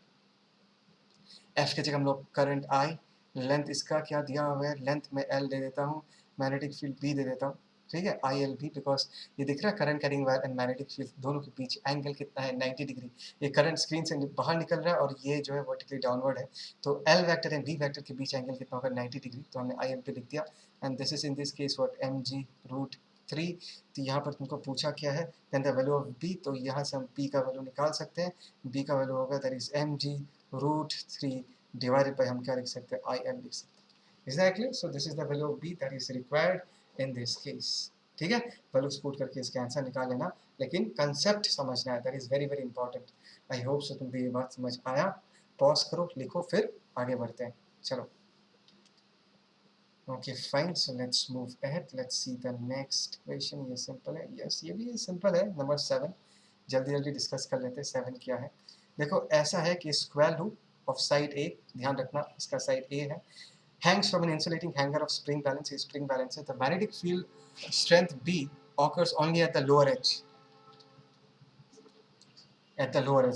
f के जगह हम लोग करंट I, लेंथ इसका क्या दिया हुआ है, लेंथ में L दे देता हूँ, मैग्नेटिक फील्ड B दे देता हूँ, ठीक है, ILB, बिकॉज ये दिख रहा है current carrying wire and magnetic field दोनों के बीच एंगल कितना है 90 डिग्री। ये करंट स्क्रीन से बाहर निकल रहा है और ये जो है वर्टिकली डाउनवर्ड है, तो L vector and B vector के बीच एंगल कितना होगा 90 डिग्री, तो हमने ILB लिख दिया। And this is in this case what mg root 3। तो यहाँ पर तुमको पूछा क्या है, then the value of B, तो यहाँ से हम B का वैल्यू निकाल सकते हैं। B का वैल्यू होगा that is mg root 3 divided by हम क्या लिख सकते हैं, IL लिख सकते हैं। Exactly, so this is the value of B that is required in this case। ठीक है, वैल्यूज पुट करके इसका आंसर निकाल लेना, लेकिन कंसेप्ट समझना है, that is very very important. I hope so तुमको ये बात समझ आया। पॉज करो, लिखो, फिर आगे बढ़ते हैं। चलो, okay fine, so let's move ahead, let's see the next question. ये सिंपल है, यस ये भी सिंपल है। नंबर 7 जल्दी जल्दी डिस्कस कर लेते हैं। 7 क्या है, देखो ऐसा है कि स्क्वायर लूप ऑफ साइड ए, ध्यान रखना इसका साइड ए है, hangs from an insulating hanger of spring balance, is spring balance, the magnetic field strength B occurs only at the lower edge,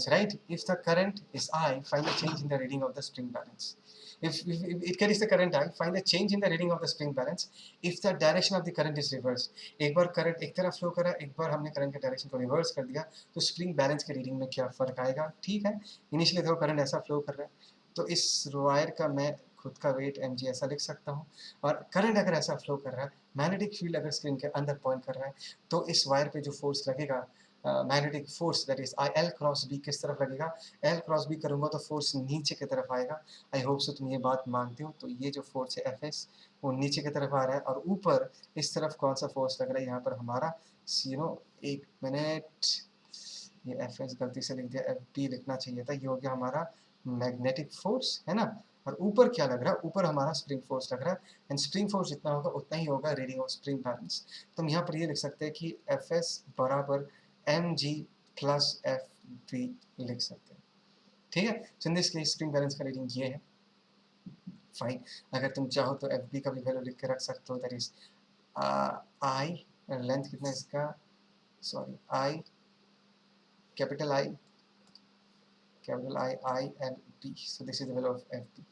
right? If the current is I, find the change in the reading of the spring balance. If it carries the current I, find the change in the reading of the spring balance if the direction of the current is reversed। एक बार current एक तरफ flow करा, एक बार हमने current के direction को reverse कर दिया, तो स्प्रिंग बैलेंस के रीडिंग में क्या फर्क आएगा। ठीक है, इनिशियली देखो करंट ऐसा फ्लो कर रहा है, तो इस वायर का मैं खुद का वेट mg ऐसा लिख सकता हूँ, और करंट अगर ऐसा फ्लो कर रहा है, मैग्नेटिक फील्ड अगर स्क्रीन के अंदर पॉइंट कर रहा है, तो इस वायर पे जो फोर्स लगेगा, magnetic force that is L cross B किस तरफ लगेगा, L क्रॉस B करूंगा तो फोर्स नीचे की तरफ आएगा। आई होप सो तुम ये बात मानते हो। तो ये जो फोर्स है Fs वो नीचे की तरफ आ रहा है, और ऊपर इस तरफ कौन सा फोर्स लग रहा है, यहाँ पर हमारा एक मिनट, ये Fs गलती से लिख दिया, Fb लिखना चाहिए था, ये हो गया हमारा मैग्नेटिक फोर्स, है ना। और ऊपर क्या लग रहा है, ऊपर हमारा स्प्रिंग फोर्स लग रहा है, एंड स्प्रिंग फोर्स जितना होगा उतना ही होगा रीडिंग ऑफ स्प्रिंग बैलेंस। तो हम यहाँ पर ये लिख सकते हैं कि Fs बराबर mg प्लस Fb लिख सकते हैं। ठीक है, so in this case spring balance का रीडिंग ये है। फाइन, अगर तुम चाहो तो Fb का भी वैल्यू लिख के रख सकते हो, दैट इज I, लेंथ कितना है इसका, sorry I, capital I and B, so this is the value of Fb।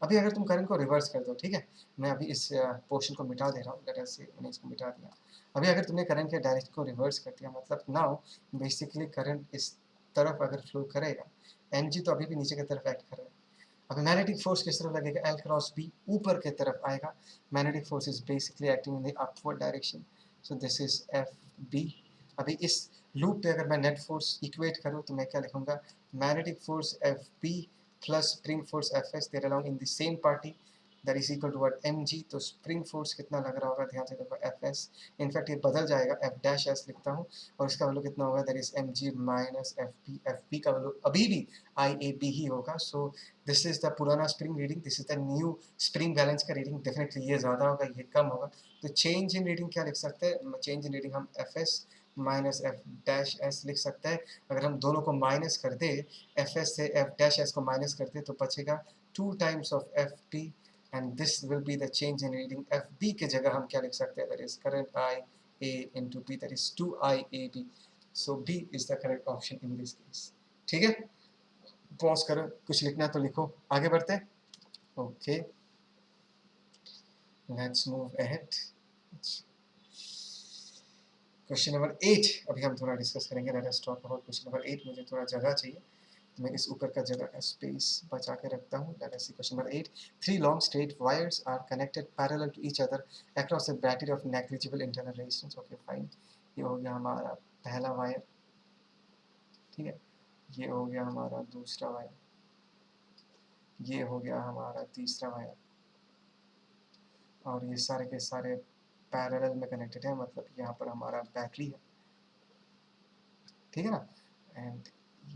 अभी अगर तुम करंट को रिवर्स कर दो, ठीक है, मैं अभी इस पोर्शन को मिटा दे रहा हूँ, लेट अस से मैंने इसको मिटा दिया। अभी अगर तुमने करंट के डायरेक्शन को रिवर्स कर दिया, मतलब नाउ बेसिकली करंट इस तरफ अगर फ्लो करेगा, mg तो अभी भी नीचे की तरफ एक्ट कर रहा है, अभी मैग्नेटिक फोर्स किस तरफ लगेगा, L क्रॉस B ऊपर की तरफ आएगा, magnetic force is basically acting in the upward direction, so this is Fb। अभी इस लूप पे अगर मैं नेट फोर्स इक्वेट करूँ तो मैं क्या लिखूंगा, magnetic force Fb plus spring force Fs, there along in the same party, that is equal to what mg। तो स्प्रिंग फोर्स कितना लग रहा होगा, ध्यान से देखो Fs, इनफैक्ट ये बदल जाएगा, F डैश एस लिखता हूँ, और इसका वैल्यू कितना होगा, that is mg minus Fb। Fb का वैल्यू अभी भी IAB ही होगा। सो दिस इज द पुराना spring reading, this is the new spring balance का रीडिंग, डेफिनेटली ये ज़्यादा होगा, ये कम होगा। तो चेंज इन रीडिंग क्या लिख सकते हैं, चेंज इन रीडिंग हम Fs minus F dash S लिख सकते हैं। अगर हम दोनों को माइनस कर दे, Fs से F डैश एस को माइनस कर दे, तो बचेगा 2 times of Fp, and this will be the change in reading. Fb की जगह हम क्या लिख सकते हैं, that is current IA into B, that is 2IAB, so B is the correct option in this case। ठीक है, पॉज करो, कुछ लिखना तो लिखो, आगे बढ़ते हैं। Okay, let's move ahead. Question number 8 अभी हम थोड़ा डिस्कस करेंगे, let us talk about question number 8। मुझे थोड़ा जगह चाहिए, तो मैं इस ऊपर का जगह का स्पेस बचा के रखता हूँ। Let us see question number 8। 3 long straight wires are connected parallel to each other across a battery of negligible internal resistance। Okay fine, ये हो गया हमारा पहला वायर, ठीक है, ये हो गया हमारा दूसरा वायर, ये हो गया हमारा तीसरा वायर, और ये सारे के सारे पैरेलल में कनेक्टेड है, मतलब यहाँ पर हमारा बैटरी है, ठीक है ना। एंड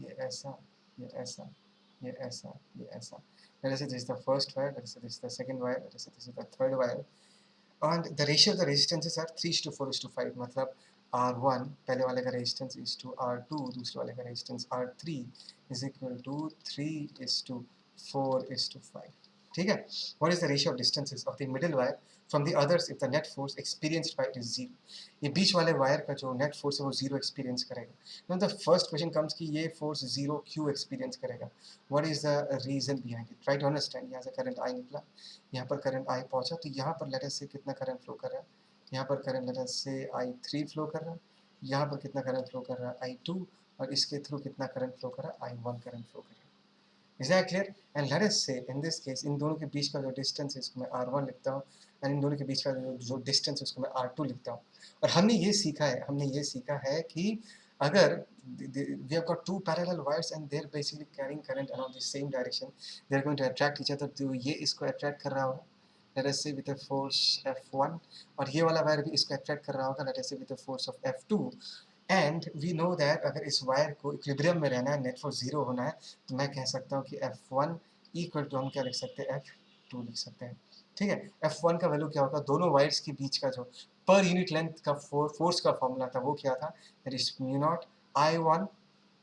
ये ऐसा, ये ऐसा, ये ऐसा, ये ऐसा। Let us say this is the first wire, let us say this is the second wire, let us say this is the third wire, and the ratio of the resistances are 3:4:5, मतलब R1 पहले वाले का resistance is to R2, दूसरे वाले का resistance R3 is equal to 3:4:5। ठीक है, what is the ratio of distances of the middle wire from the others if the net force experienced by it is 0। ये बीच वाले वायर का जो net force है वो 0 एक्सपीरियंस करेगा। Now the first question comes कि ये फोर्स 0 क्यों एक्सपीरियंस करेगा, what is the reason behind it, try to understand। यहाँ से करंट I निकला, यहाँ पर करंट I पहुँचा, तो यहाँ पर लेट अस से कितना करंट फ्लो कर रहा है, यहाँ पर करंट लेट अस से I3 फ्लो कर रहा है, यहाँ पर कितना करंट फ्लो कर रहा है I2, और इसके थ्रू कितना करंट फ्लो कर रहा है I1 करंट फ्लो कर रहा है। Is that clear? And let us say in this case इन दोनों के बीच का जो डिस्टेंस है इसको मैं R1 लिखता हूँ, और इन दोनों के बीच का जो डिस्टेंस है उसको मैं R2 लिखता हूँ। और हमने ये सीखा है कि अगर we have got two parallel wires and they're basically carrying current along the same direction, they're going to attract each other, तो ये इसको attract कर रहा होगा let us say with a force F1, और ये वाला वायर भी इसको attract कर रहा होगा let us say with a force of F2, and we know that अगर इस वायर को इक्विलिब्रियम में रहना है, नेट फोर्स 0 होना है, तो मैं कह सकता हूँ कि F1 इक्वल टू हम क्या लिख सकते हैं F2 लिख सकते हैं। ठीक है, F1 का वैल्यू क्या होगा, दोनों वायर्स के बीच का जो पर यूनिट लेंथ का फोर्स का फॉर्मूला था वो क्या था, that is mu not I1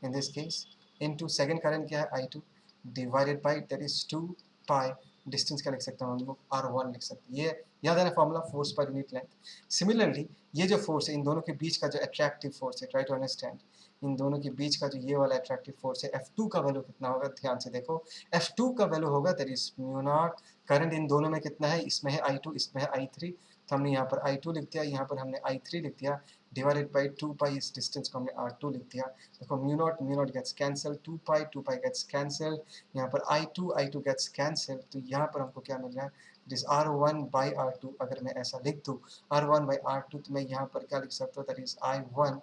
in this case into second current क्या है I2 divided by that is 2 pi distance क्या लिख सकता हूँ हम लोग R1 लिख सकते हैं। ये याद है ना formula, force per unit length. Similarly ये जो फोर्स है इन दोनों के बीच का जो अट्रैक्टिव फोर्स है, ट्राई टू अंडरस्टैंड, इन दोनों के बीच का जो ये वाला अट्रैक्टिव फोर्स है F2 का वैल्यू कितना होगा, ध्यान से देखो F2 का वैल्यू होगा that is mu not, current in दोनों में कितना है, इसमें है I2 इसमें है I3, तो हमने यहाँ पर I2 लिख दिया, यहाँ पर हमने I3 लिख दिया, डिवाइडेड बाई 2 पाई, इस डिस्टेंस को हमने R2 लिख दिया। देखो म्यू नॉट गेट्स कैंसिल, 2 पाई गेट्स कैंसिल, यहाँ पर I2 गेट्स कैंसिल, तो यहाँ पर हमको क्या मिल रहा है, it is R1 by R2। अगर मैं ऐसा लिख दूँ R1 बाई R2, तो मैं यहाँ पर क्या लिख सकता हूँ, that is I1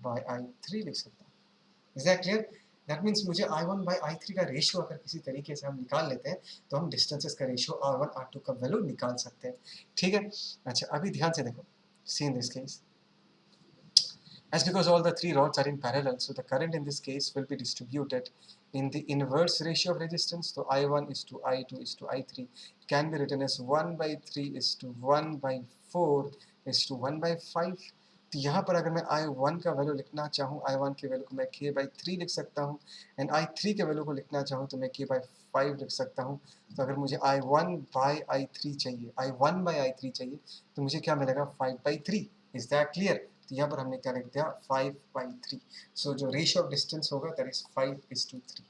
by I3 लिख सकता हूँ। Is that clear? That means मुझे I1 बाई I3 का रेशियो अगर किसी तरीके से हम निकाल लेते हैं तो हम डिस्टेंसेस का रेशियो R1 R2 का वैल्यू निकाल सकते हैं। ठीक है, अच्छा अभी ध्यान से देखो, see in this case, as because all the three rods are in parallel, so the current in this case will be distributed in the inverse ratio of resistance. So I1 is to I2 is to I3. It can be written as 1 by 3 is to 1 by 4 is to 1 by 5. तो यहाँ पर अगर मैं I1 का value लिखना चाहूँ, I1 के value को मैं K by 3 लिख सकता हूँ, एंड I3 के वैल्यू को लिखना चाहूँ तो मैं K by 5 लिख सकता हूँ। तो अगर मुझे I1 by I3 चाहिए, I1 by I3 चाहिए, तो मुझे क्या मिलेगा, 5 by 3। Is that clear? तो यहाँ पर हमने क्या लिख दिया, 5 by 3। सो जो रेशियो ऑफ डिस्टेंस होगा that is 5:3।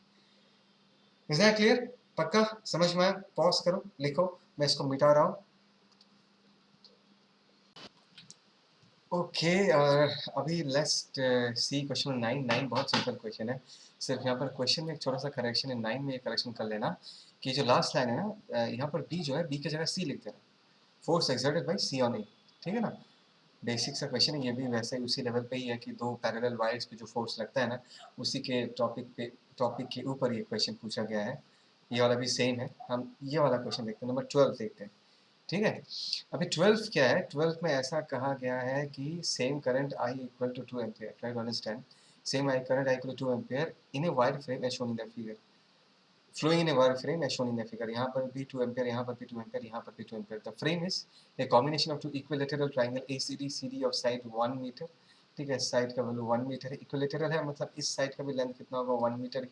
Is that clear? पक्का समझ में आया? पॉज करो, लिखो, मैं इसको मिटा रहा हूँ। ओके, अभी लेट्स सी क्वेश्चन 9 बहुत सिंपल क्वेश्चन है। सिर्फ यहाँ पर क्वेश्चन में एक छोटा सा करेक्शन है, 9 में एक करेक्शन कर लेना कि जो लास्ट लाइन है ना, यहाँ पर बी जो है, बी की जगह सी लिख देना, force exerted by C on A. ठीक है ना, बेसिक सा क्वेश्चन है ये भी, वैसे ही उसी लेवल पे ही है कि दो पैरेलल वायर्स पे जो फोर्स लगता है ना, उसी के टॉपिक के ऊपर ये क्वेश्चन पूछा गया है। ये वाला भी सेम है। हम ये वाला क्वेश्चन देखते हैं, नंबर 12 देखते हैं। ठीक है, अभी 12 क्या है, 12 में ऐसा कहा गया है कि same current I equal to 2 ampere, try to understand, same current I equal to 2 ampere in a wire frame as shown in the figure, flowing in a wire frame as shown in the figure। यहाँ पर भी 2 ampere, यहाँ पर भी 2 ampere, यहाँ पर भी 2 ampere. The frame is a combination of two equilateral triangle ACD CD of side 1 metre. ठीक है, साइड का वैल्यू 1 मीटर है, इक्विलेटरल है मतलब इस साइड का भी लेंथ कितना होगा, 1 मीटर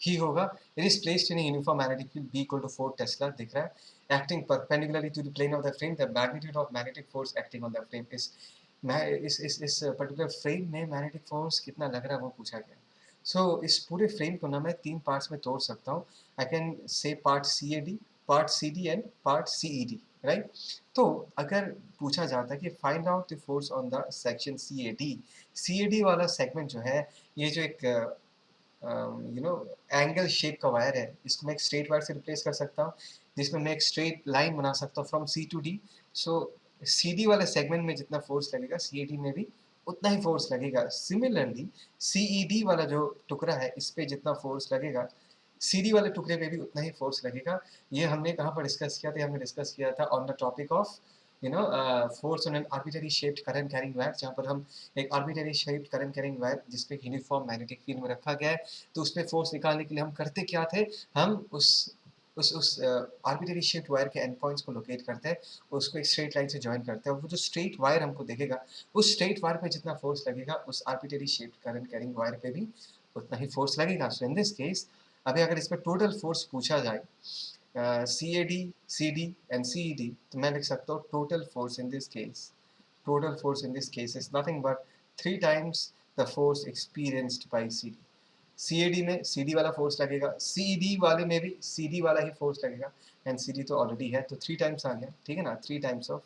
ही होगा। It is placed in uniform magnetic field B equal to 4 tesla, दिख रहा है, acting perpendicularly to the plane of the frame, the magnitude of magnetic force acting on the frame is, इस particular frame में magnetic force कितना लग रहा है वो पूछा गया। सो इस पूरे फ्रेम को ना मैं 3 पार्ट्स में तोड़ सकता हूँ। I can say part CAD, part CD and part CED, right. तो अगर पूछा जाता है कि find out the force on the section CAD वाला सेगमेंट जो है, ये जो एक एंगल शेप का वायर है, इसको मैं एक स्ट्रेट वायर से रिप्लेस कर सकता हूँ, जिसमें मैं एक स्ट्रेट लाइन बना सकता हूँ from C to D। So CD वाले सेगमेंट में जितना फोर्स लगेगा CAD में भी उतना ही फोर्स लगेगा। सिमिलरली CED वाला जो टुकड़ा है, इस पे जितना फोर्स लगेगा CD वाले टुकड़े पे भी उतना ही फोर्स लगेगा। ये हमने कहाँ पर डिस्कस किया था, हमने डिस्कस किया था on the topic of force on an arbitrary shaped current carrying wire, जहाँ पर हम एक arbitrary shaped current carrying wire जिसपे यूनिफॉर्म मैग्नेटिक फील्ड में रखा गया है, तो उस पर फोर्स निकालने के लिए हम करते क्या थे, हम उस आर्बिटरी शेप्ड वायर के एंड पॉइंट्स को लोकेट करते हैं, उसको एक स्ट्रेट लाइन से ज्वाइन करते हैं, और वो जो स्ट्रेट वायर हमको देखेगा, उस स्ट्रेट वायर पे जितना फोर्स लगेगा उस arbitrary shaped current carrying wire पे भी उतना ही फोर्स लगेगा। सो इन दिस केस, अभी अगर इस पर टोटल फोर्स पूछा जाए CAD, CD एंड CED, तो मैं लिख सकता हूँ total force in this case, total force in this case is nothing but 3 times the force experienced by CD। CAD में CD वाला फोर्स लगेगा, CED वाले में भी CD वाला ही फोर्स लगेगा, एंड CD तो ऑलरेडी है तो 3 टाइम्स आ गया। ठीक है ना, 3 टाइम्स ऑफ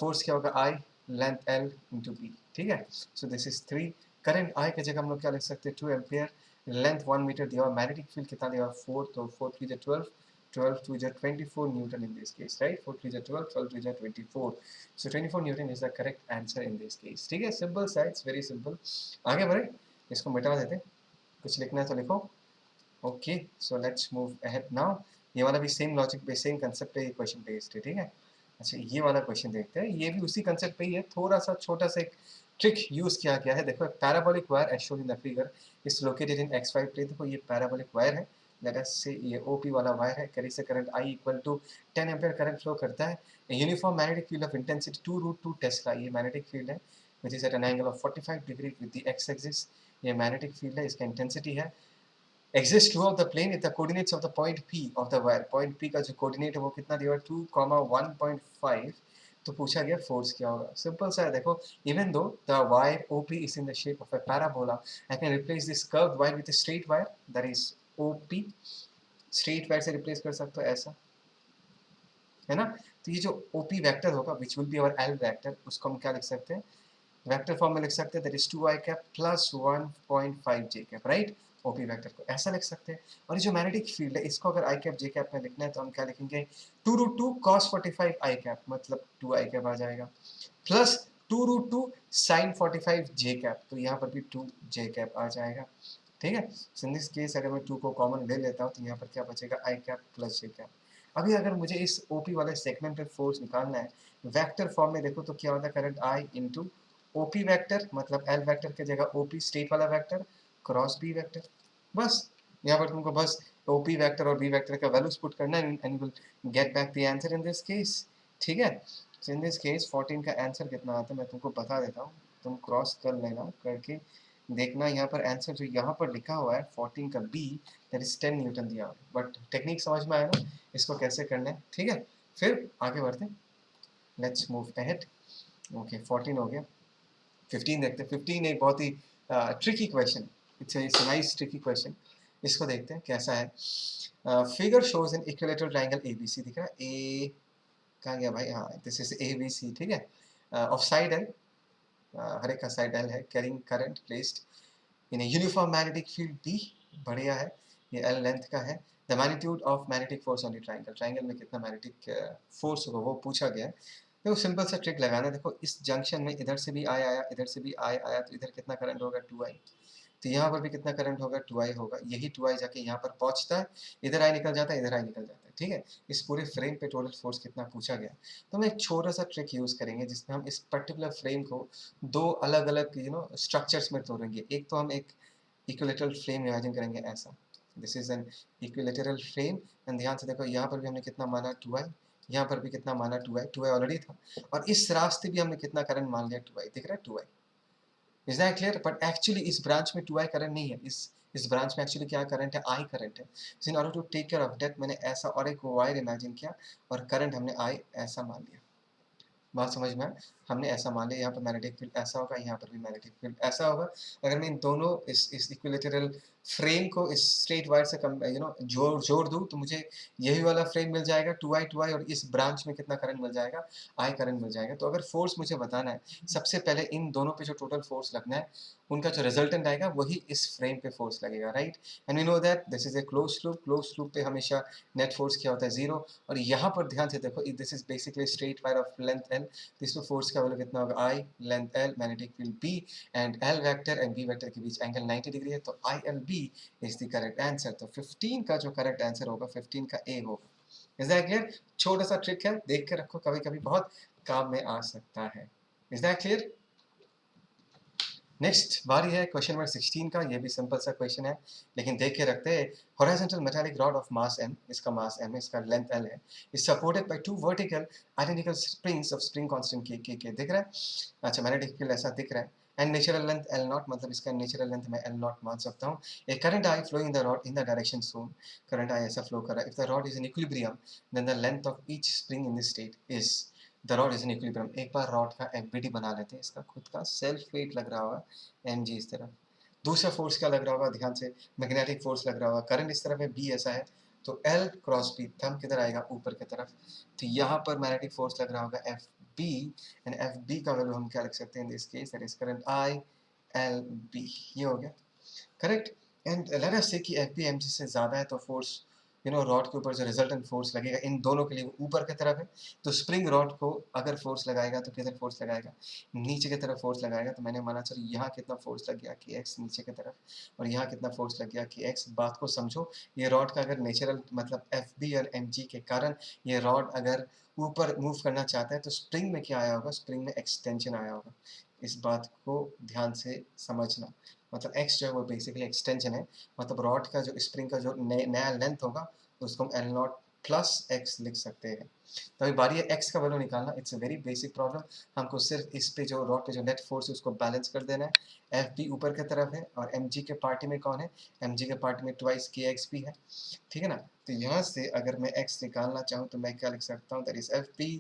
फोर्स क्या होगा, I length L into B, ठीक है। So this is 3। Current I की जगह हम लोग क्या लिख सकते हैं 2 एम्पियर, लेंथ 1 मीटर दिया, मैग्नेटिक फील्ड कितना दिया 4, तो 4 3 जा 12, 12 2 जा 24 Newton in this case, right. 4 3 जा 12, 12 2 जा 24, सो 24 Newton is the correct answer in this case, ठीक है। सिंपल सा, इट्स वेरी सिंपल। आगे बढ़े, इसको मिटा देते, कुछ लिखना है तो लिखो। Okay, so let's move ahead now. ये वाला भी सेम लॉजिक पे, सेम कंसेप्ट पे ये क्वेश्चन बेस्ड है, ठीक है। अच्छा, ये वाला क्वेश्चन देखते हैं, ये भी उसी कंसेप्ट पे ही है, थोड़ा सा छोटा सा एक ट्रिक यूज किया गया है। देखो, parabolic wire as shown in the figure is located in x5 plane. देखो ये पैराबोलिक वायर है, लेट अस से ये OP वाला वायर है, carries current I equal to 10 ampere current flow करता है। Uniform magnetic field of intensity 2√2 tesla, ये magnetic field है which is at an angle of 45 degree with the x axis. ये magnetic field है, इसका intensity है। Exist throughout the plane if the coordinates of the point P of the wire, point P का जो coordinate है वो कितना दिया 2,1.5, तो पूछा गया फोर्स क्या होगा। सिंपल सा है, देखो, even though the wire OP is in the shape of a parabola, I can replace this curved wire with a straight wire, that is OP। Straight wire से रिप्लेस कर सकते हो ऐसा, है ना। तो ये जो OP वेक्टर होगा which will be our L vector, उसको हम क्या लिख सकते हैं, वेक्टर फॉर्म में लिख सकते हैं, that is 2i cap plus 1.5 j cap, right. OP vector को ऐसा लिख सकते हैं। और ये जो मैग्नेटिक फील्ड है इसको अगर आई कैप जे कैप में लिखना है तो हम क्या लिखेंगे 2√2 cos 45 आई कैप, मतलब 2 आई कैप आ जाएगा, प्लस 2√2 sin 45 जे कैप, तो यहाँ पर भी 2 जे कैप आ जाएगा, ठीक है। इन दिस केस अगर मैं 2 को कॉमन ले लेता हूँ तो यहाँ पर क्या बचेगा आई कैप प्लस जे कैप। अभी अगर मुझे इस ओपी वाले सेगमेंट पे फोर्स निकालना है वेक्टर फॉर्म में, देखो तो क्या होता है, current I into OP vector, मतलब एल वेक्टर की जगह ओपी स्ट्रेट वाला वेक्टर क्रॉस बी वेक्टर। बस यहाँ पर तुमको बस ओपी वेक्टर और बी वेक्टर का वैल्यूज पुट करना है and you will get back the answer in this case, ठीक है। सो इन दिस केस 14 का आंसर कितना आता है मैं तुमको बता देता हूँ, तुम क्रॉस कर लेना, करके देखना। यहाँ पर आंसर जो यहाँ पर लिखा हुआ है 14 का बी, दैट इज 10 न्यूटन दिया हुआ है, बट टेक्निक समझ में आया ना इसको कैसे करना है, ठीक है। फिर आगे बढ़ते, लेट्स मूव अहेड। ओके, 14 हो गया, 15 देखते हैं। 15 एक बहुत ही tricky question, it's nice tricky question, इसको देखते हैं कैसा है। Figure shows an equilateral triangle ABC, दिख रहा है ए, कहाँ गया भाई, हाँ दिस इज ABC, ठीक है। ऑफ साइड एल, हर एक का साइड एल है, carrying current placed in a uniform magnetic field B, बढ़िया है, ये L लेंथ का है। The magnitude of magnetic force on the triangle, triangle में कितना मैग्नेटिक फोर्स होगा वो पूछा गया है। देखो सिंपल सा ट्रिक लगाना है, देखो इस जंक्शन में इधर से भी आई आया, इधर से भी आई आया, तो इधर कितना करंट होगा 2i, तो यहाँ पर भी कितना करंट होगा 2i होगा, यही 2i जाके यहाँ पर पहुँचता है, इधर आई निकल जाता है, इधर आई निकल जाता है, ठीक है। इस पूरे फ्रेम पे टोटल फोर्स कितना पूछा गया, तो हम एक छोटा सा ट्रिक यूज़ करेंगे जिसमें हम इस पर्टिकुलर फ्रेम को दो अलग अलग स्ट्रक्चर्स में तोड़ेंगे। एक तो हम एक इक्विलेटरल फ्रेम इमेजिन करेंगे ऐसा, this is an equilateral frame, and ध्यान से देखो यहाँ पर भी हमने कितना माना 2i, यहाँ पर भी कितना माना 2i, 2i ऑलरेडी था, और इस रास्ते भी हमने कितना करंट मान लिया 2i, दिख रहा है 2i, is that clear. But actually इस ब्रांच में 2i करंट नहीं है, इस ब्रांच में एक्चुअली क्या करंट है, I करंट है। So in order to take care of that मैंने ऐसा और एक वायर इमेजिन किया और करंट हमने I ऐसा मान लिया, बात समझ में आया। हमने ऐसा मान लिया यहाँ पर मैग्नेटिक फील्ड ऐसा होगा, यहाँ पर भी मैग्नेटिक फील्ड ऐसा होगा। अगर मैं इन दोनों इस इक्विलेटरल फ्रेम को इस स्ट्रेट वायर से कम जोड़ दूँ तो मुझे यही वाला फ्रेम मिल जाएगा 2i, और इस ब्रांच में कितना करंट मिल जाएगा, I करंट मिल जाएगा। तो अगर फोर्स मुझे बताना है, सबसे पहले इन दोनों पे जो टोटल फोर्स लगना है उनका जो रिजल्टेंट आएगा वही इस फ्रेम पे फोर्स लगेगा, right. And we know that this is a close loop पे हमेशा नेट फोर्स क्या होता है 0, और यहाँ पर ध्यान से देखो this is basically straight wire of length L, तो इसमें फोर्स का वैल्यू कितना होगा I, length L, magnetic field B, and L vector and B vector के बीच एंगल 90 डिग्री है, तो ILB is the correct answer. तो 15 का जो करेक्ट आंसर होगा 15 का A होगा। इज दैट क्लियर, छोटा सा ट्रिक है, देख के रखो, कभी कभी बहुत काम में आ सकता है। Is that clear. नेक्स्ट बारी है क्वेश्चन नंबर 16 का, ये भी सिंपल सा क्वेश्चन है लेकिन देख के रखते हैं। Horizontal metallic rod of mass m, इसका मास m है, इसका लेंथ l है, is supported by two vertical identical springs of spring constant k दिख रहा है। अच्छा, मैग्नेटिक फील्ड ऐसा दिख रहा है and natural length l naught, मतलब इसका नेचुरल लेंथ मैं l नॉट मान सकता हूँ। A current I flowing in the rod in the direction shown, current I ऐसा फ्लो कर रहा है। If the rod is in equilibrium then the length of each spring in this state is, the rod is in equilibrium. एक बार rod का FBD बना लेते हैं, इसका खुद का सेल्फ वेट लग रहा होगा mg इस तरफ, दूसरा फोर्स क्या लग रहा होगा, ध्यान से मैग्नेटिक फोर्स लग रहा होगा, करंट इस तरफ है B ऐसा है, तो L क्रॉस B, थंब किधर आएगा ऊपर की तरफ, तो यहाँ पर मैग्नेटिक फोर्स लग रहा होगा F B, and F B का वैल्यू हम क्या लिख सकते हैं in this case, that is current I L B. ये हो गया करेक्ट। एंड लेट अस से कि एफ बी एम जी से ज़्यादा है तो फोर्स रॉड के ऊपर जो रिजल्टेंट फोर्स लगेगा इन दोनों के लिए ऊपर की तरफ है, तो स्प्रिंग रॉड को अगर फोर्स लगाएगा तो किधर फोर्स लगाएगा, नीचे की तरफ फोर्स लगाएगा। तो मैंने माना चलो यहाँ कितना फोर्स लग गया कि एक्स नीचे की तरफ, और यहाँ कितना फोर्स लग गया कि एक्स। बात को समझो, ये रॉड का अगर नेचुरल मतलब एफ बी और एम जी के कारण ये रॉड अगर ऊपर मूव करना चाहता है तो स्प्रिंग में क्या आया होगा, स्प्रिंग में एक्सटेंशन आया होगा। इस बात को ध्यान से समझना, मतलब x जो है वो बेसिकली एक्सटेंशन है, मतलब रॉड का जो स्प्रिंग का जो नया लेंथ होगा तो उसको हम एल नॉट प्लस एक्स लिख सकते हैं। तो अभी बारी है x का वैल्यू निकालना। It's a very basic problem. हमको सिर्फ इस पे जो रॉड पे जो नेट फोर्स है उसको बैलेंस कर देना है। एफ बी ऊपर की तरफ है और एम जी के पार्टी में कौन है, एम जी के पार्टी में ट्वाइस के एक्स भी है, ठीक है ना। तो यहाँ से अगर मैं x निकालना चाहूँ तो मैं क्या लिख सकता हूँ, that is F B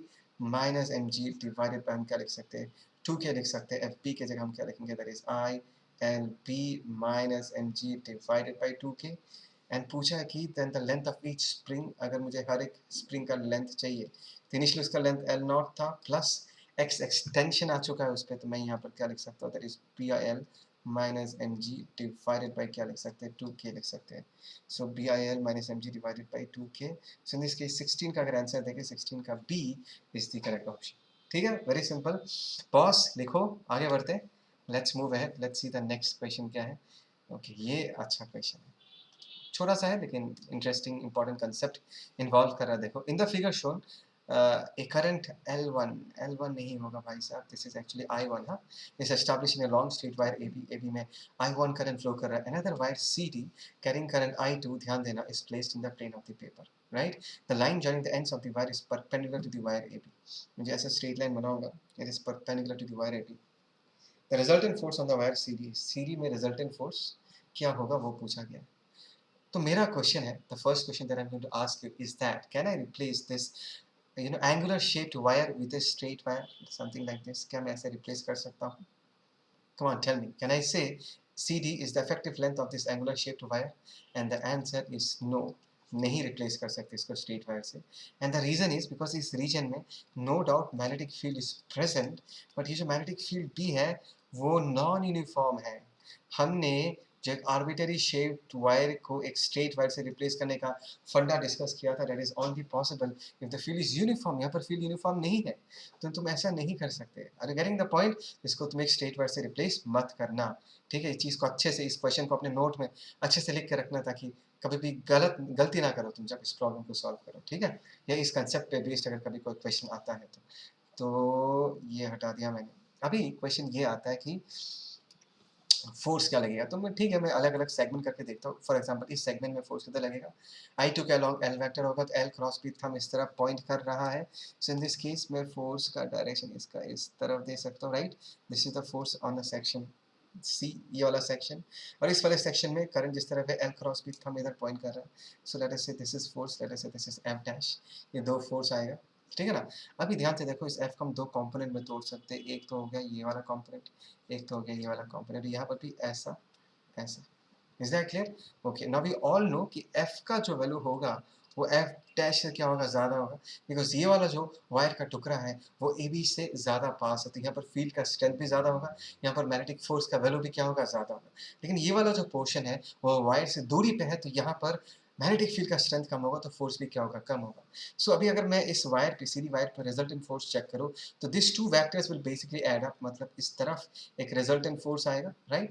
minus M G divided by, हम क्या लिख सकते हैं, 2k लिख सकते हैं। एफ बी के जगह हम क्या लिखेंगे, that is I L B minus M G divided by 2k। And पूछा है कि then the length of each spring, अगर मुझे हर एक स्प्रिंग का लेंथ चाहिए तो इनिशियली उसका लेंथ एल नॉट था प्लस एक्स एक्सटेंशन आ चुका है उस पर, तो मैं यहाँ पर क्या लिख सकता हूँ, that is P I L minus M G divided by क्या लिख सकते हैं, 2k लिख सकते हैं। So B I L minus M G divided by 2k। So in this case 16 का अगर आंसर देखें, 16 का B is the correct option. ठीक है, वेरी सिंपल। पॉज लिखो, आगे बढ़ते, let's move ahead, let's see the next question क्या है। ओके, ये अच्छा क्वेश्चन है, छोटा सा है लेकिन इंटरेस्टिंग इंपॉर्टेंट कंसेप्ट इन्वॉल्व कर रहा है। देखो, इन the figure shown a current L1 नहीं होगा भाई साहब, दिस इज एक्चुअली I1, हाँ, is establish in a long straight wire AB में I1 करंट फ्लो कर रहा है। another wire CD carrying current I2, ध्यान देना, is placed in the plane of the paper, right? the line joining the ends of the wire is perpendicular to the wire AB। मुझे ऐसा straight line बनाऊंगा, it is perpendicular to the wire AB। the resultant force on the wire CD में resultant force क्या होगा वो पूछा गया है। तो मेरा क्वेश्चन है, the first question that I am going to ask you is that can I replace this angular shaped wire with a straight wire, something like this, क्या मैं ऐसे रिप्लेस कर सकता हूँ? Come on, tell me, can I say CD is the effective length of this angular shaped wire? And the answer is no, नहीं replace कर सकते इसको स्ट्रेट वायर से। And the reason is because इस region में no doubt magnetic field is present, but ये जो magnetic field भी है वो नॉन यूनिफॉर्म है। हमने जो एक आर्बिटरी शेप्ड वायर को एक स्ट्रेट वायर से रिप्लेस करने का फंडा डिस्कस किया था, that is only possible if the field is uniform. यहाँ पर फील्ड यूनिफॉर्म नहीं है तो तुम ऐसा नहीं कर सकते। Are you getting the point? इसको तुम एक स्ट्रेट वायर से रिप्लेस मत करना, ठीक है। इस चीज़ को अच्छे से, इस क्वेश्चन को अपने नोट में अच्छे से लिख के रखना ताकि कभी भी गलती ना करो तुम जब इस प्रॉब्लम को सॉल्व करो, ठीक है। या इस कंसेप्ट पे बेस्ड अगर कभी कोई क्वेश्चन आता है तो ये हटा दिया मैंने। अभी क्वेश्चन ये आता है कि फोर्स क्या लगेगा, तो मैं ठीक है मैं अलग अलग सेगमेंट करके देखता हूँ। फॉर एग्जांपल इस सेगमेंट में फोर्स कितना लगेगा, I2 के अलॉन्ग एल वेक्टर होगा तो एल क्रॉस बी थंब इस तरफ पॉइंट कर रहा है। सो इन दिस केस मैं फोर्स का डायरेक्शन इसका इस तरफ दे सकता हूँ, right. This is the force on the section C, ये वाला सेक्शन। और इस वाले सेक्शन में करंट जिस तरफ है एल क्रॉस बी थंब इधर पॉइंट कर रहा है। So let us say this is force, late us say this is F dash, ये दो फोर्स आएगा, ठीक है ना। अभी ध्यान से देखो, इस एफ को हम दो कंपोनेंट में तोड़ सकते हैं। एक तो हो गया ये वाला कंपोनेंट, एक तो हो गया ये वाला कंपोनेंट। यहाँ पर भी ऐसा ऐसा। Is that clear? Okay, now we all know कि एफ का जो वैल्यू होगा वो एफ डैश से क्या होगा, ज़्यादा होगा, बिकॉज ये वाला जो वायर का टुकड़ा है वो ए बी से ज़्यादा पास है, तो यहाँ पर फील्ड का स्ट्रेंथ भी ज़्यादा होगा, यहाँ पर मैग्नेटिक फोर्स का वैल्यू भी क्या होगा, ज़्यादा होगा। लेकिन ये वाला जो पोर्शन है वो वायर से दूरी पे है, तो यहाँ पर मैग्नेटिक फील्ड का स्ट्रेंथ कम होगा तो फोर्स भी क्या होगा, कम होगा। सो अभी अगर मैं इस वायर पे, सीधी वायर पर रिजल्टेंट फोर्स चेक करूँ तो this two vectors will basically add up, मतलब इस तरफ एक रिजल्टेंट फोर्स आएगा, right.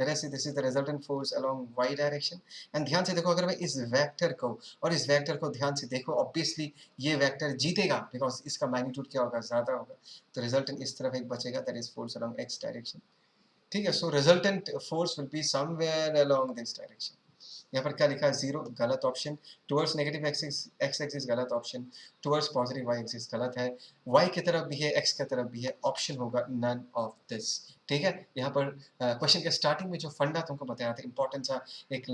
This is the resultant force along Y direction. And ध्यान से देखो, अगर मैं इस वेक्टर को और इस वेक्टर को ध्यान से देखो, ऑब्वियसली ये वेक्टर जीतेगा बिकॉज इसका मैग्नीट्यूड क्या होगा, ज्यादा होगा। तो रिजल्टेंट इस तरफ एक बचेगा, that is force along X direction, ठीक है। So resultant force will be somewhere along this direction. यहाँ पर क्या लिखा है, जीरो, गलत option. Towards negative X axis गलत option, towards positive Y axis गलत है। वाई की तरफ भी है, एक्स की तरफ भी है, ऑप्शन होगा नन ऑफ दिस, ठीक है। यहाँ पर क्वेश्चन के स्टार्टिंग में जो फंडा तुमको बताया था, इंपॉर्टेंट सा एक